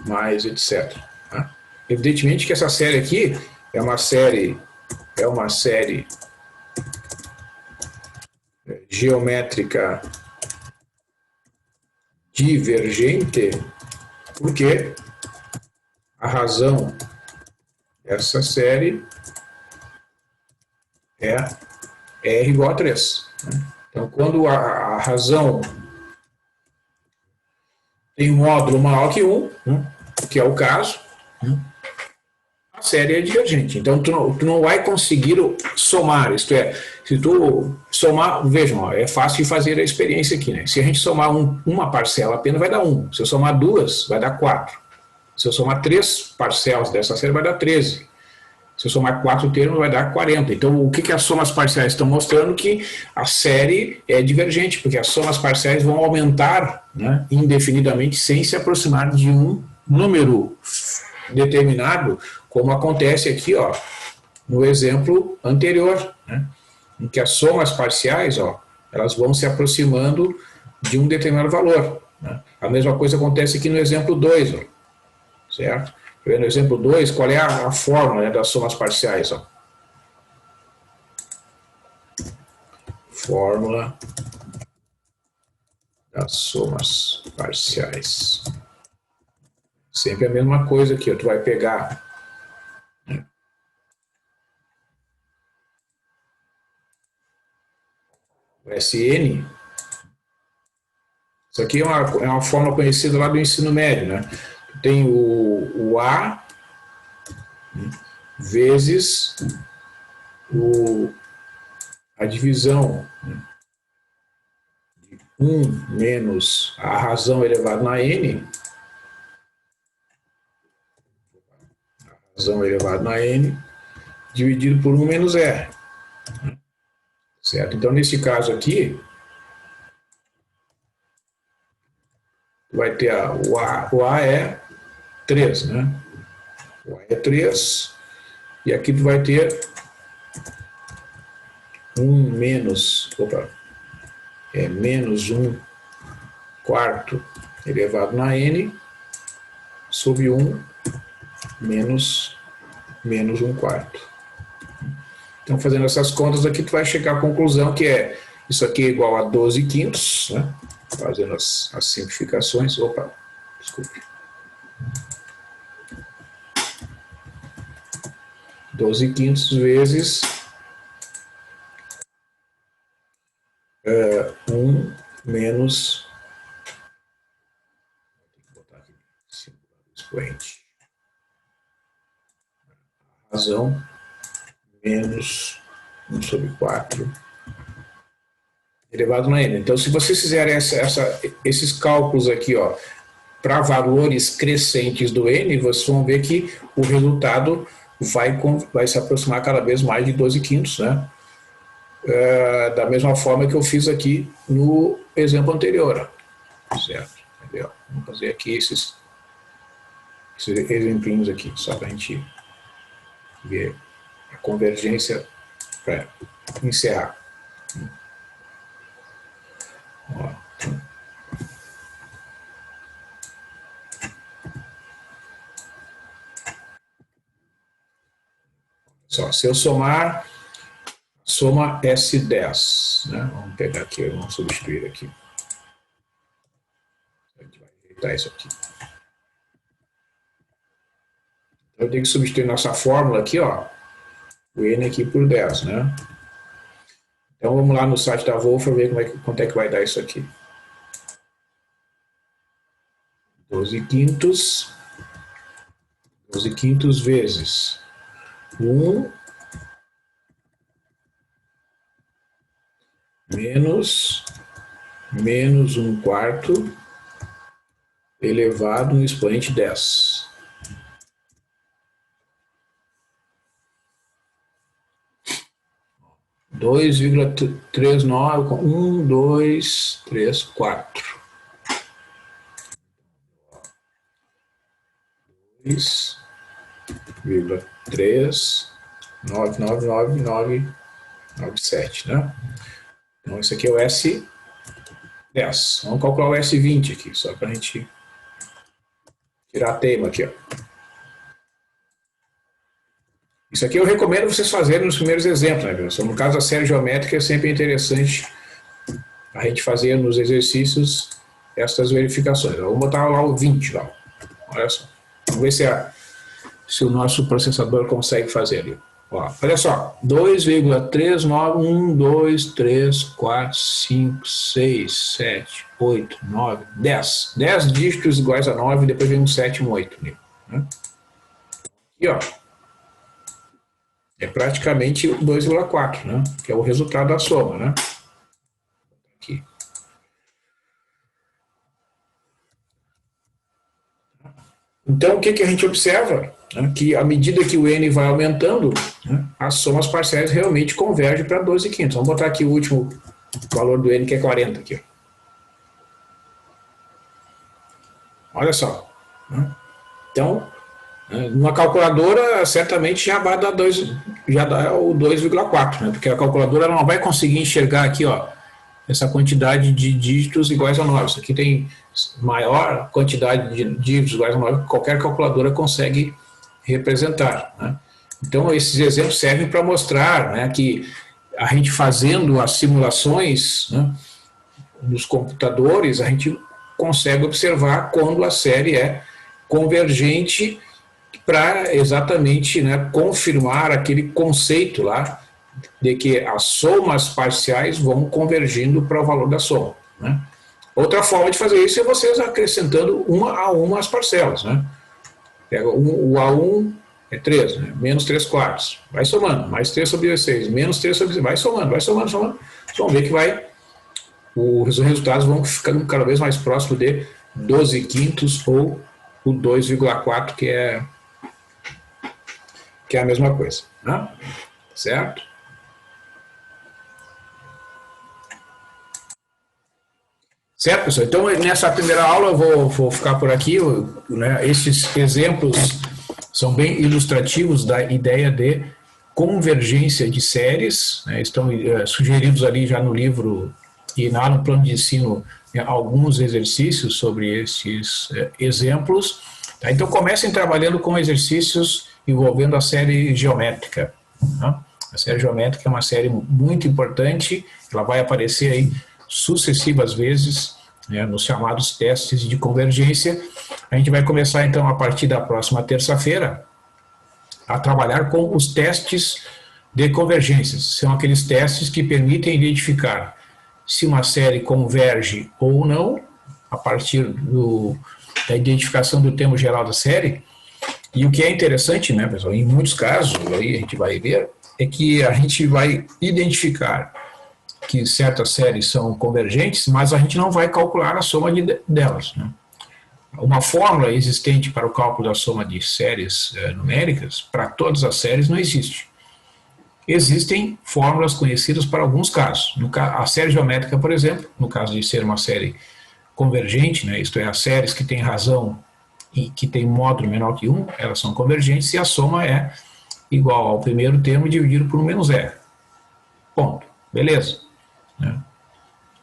Mais etc. Né? Evidentemente que essa série aqui é uma série geométrica divergente, porque a razão dessa série é R igual a 3. Né? Então, quando a razão tem um módulo maior que 1, né, que é o caso, né, a série é divergente. Então, tu não vai conseguir somar, isto é, se tu somar, vejam, ó, é fácil de fazer a experiência aqui, né? Se a gente somar uma parcela apenas, vai dar 1. Se eu somar 2, vai dar 4. Se eu somar 3 parcelas dessa série, vai dar 13. Se eu somar 4 termos, vai dar 40. Então, o que as somas parciais estão mostrando? Que a série é divergente, porque as somas parciais vão aumentar, né, indefinidamente sem se aproximar de um número determinado, como acontece aqui, ó, no exemplo anterior, né, em que as somas parciais, ó, elas vão se aproximando de um determinado valor. Né? A mesma coisa acontece aqui no exemplo 2, ó, certo? No exemplo 2, qual é a fórmula, né, das somas parciais? Ó? Fórmula das somas parciais. Sempre a mesma coisa aqui, ó. Tu vai pegar, né, o SN. Isso aqui é uma fórmula conhecida lá do ensino médio, né? Tu tem o A vezes a divisão, né, 1 menos a razão elevada na n, razão elevada na n, dividido por 1 menos r. Certo? Então, nesse caso aqui, vai ter o A é 3, né? O A é 3, e aqui tu vai ter 1 menos, menos 1 quarto elevado na n, sobre 1 menos 1 quarto. Então, fazendo essas contas aqui, tu vai chegar à conclusão que isso aqui é igual a 12 quintos, né? Fazendo as simplificações. Opa, desculpe. 12 quintos vezes 1 menos, vou botar aqui, expoente, razão menos 1 sobre 4 elevado na n. Então, se vocês fizerem esses cálculos aqui, ó, para valores crescentes do n, vocês vão ver que o resultado vai se aproximar cada vez mais de 12 quintos, né? Da mesma forma que eu fiz aqui no exemplo anterior. Certo? Entendeu? Vamos fazer aqui esses exemplinhos aqui, só para a gente ver. a convergência para encerrar. Ó. Só, se eu somar, soma S10, né? Vamos pegar aqui, vamos substituir aqui. A gente vai ajeitar isso aqui. Eu tenho que substituir nossa fórmula aqui, ó, o N aqui por 10, né? Então vamos lá no site da Wolfram ver quanto é que vai dar isso aqui. 12 quintos vezes 1 menos 1 quarto elevado no expoente 10. Dois vírgula 39, 1, 2, 3, 4. 2,3999997, né? Então, esse aqui é o S10. Vamos calcular o S20 aqui, só para a gente tirar a teima aqui, ó. Isso aqui eu recomendo vocês fazerem nos primeiros exemplos, né, pessoal? No caso da série geométrica, é sempre interessante a gente fazer nos exercícios essas verificações. Vamos botar lá o 20, lá. Olha só. Vamos ver se o nosso processador consegue fazer ali. Ó, olha só, 2,391, 2, 3, 4, 5, 6, 7, 8, 9, 10. 10 dígitos iguais a 9, depois vem um sétimo 8. Né? Aqui, ó. É praticamente 2,4, né? Que é o resultado da soma, né? Aqui. Então, o que a gente observa? Né? Que à medida que o N vai aumentando, né, as somas parciais realmente convergem para 12 quintos. Vamos botar aqui o último valor do N, que é 40. Aqui. Olha só. Né? Então, numa calculadora, certamente já vai dar já dá o 2,4, né? Porque a calculadora não vai conseguir enxergar aqui, ó, essa quantidade de dígitos iguais a 9. Isso aqui tem maior quantidade de dígitos iguais a 9 que qualquer calculadora consegue representar. Né? Então, esses exemplos servem para mostrar, né, que a gente fazendo as simulações, né, nos computadores, a gente consegue observar quando a série é convergente para exatamente, né, confirmar aquele conceito lá de que as somas parciais vão convergindo para o valor da soma. Né? Outra forma de fazer isso é vocês acrescentando uma a uma as parcelas. Né? Pega o A1 é 3, né? Menos 3 quartos. Vai somando. Mais 3 sobre 16. Menos 3 sobre 16. Vai somando. Vocês vão ver que os resultados vão ficando cada vez mais próximos de 12 quintos ou o 2,4, que é a mesma coisa. Né? Certo? Certo, pessoal? Então, nessa primeira aula, eu vou ficar por aqui. Né? Esses exemplos são bem ilustrativos da ideia de convergência de séries. Né? Estão sugeridos ali já no livro e lá no plano de ensino alguns exercícios sobre esses exemplos. Tá? Então, comecem trabalhando com exercícios envolvendo a série geométrica. Né? A série geométrica é uma série muito importante, ela vai aparecer aí sucessivas vezes, né, nos chamados testes de convergência. A gente vai começar então a partir da próxima terça-feira a trabalhar com os testes de convergência. São aqueles testes que permitem identificar se uma série converge ou não a partir da identificação do termo geral da série. E o que é interessante, né, pessoal, em muitos casos, aí a gente vai ver, é que a gente vai identificar que certas séries são convergentes, mas a gente não vai calcular a soma delas. Né? Uma fórmula existente para o cálculo da soma de séries numéricas, para todas as séries, não existe. Existem fórmulas conhecidas para alguns casos. A série geométrica, por exemplo, no caso de ser uma série convergente, né, isto é, as séries que têm razão e que têm módulo menor que 1, elas são convergentes e a soma é igual ao primeiro termo dividido por 1 menos zero. Ponto. Beleza. Né?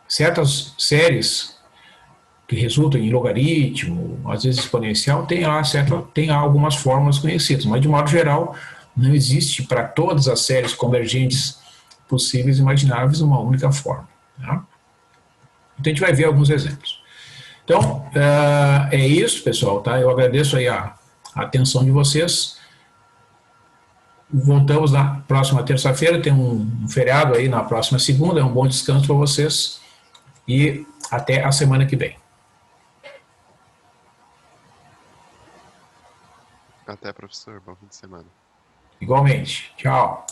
Certas séries que resultam em logaritmo, às vezes exponencial, tem algumas fórmulas conhecidas, mas de modo geral não existe para todas as séries convergentes possíveis e imagináveis uma única fórmula. Tá? Então a gente vai ver alguns exemplos. Então, é isso, pessoal. Tá? Eu agradeço aí a atenção de vocês. Voltamos na próxima terça-feira, tem um feriado aí na próxima segunda, é um bom descanso para vocês e até a semana que vem. Até, professor. Bom fim de semana. Igualmente. Tchau.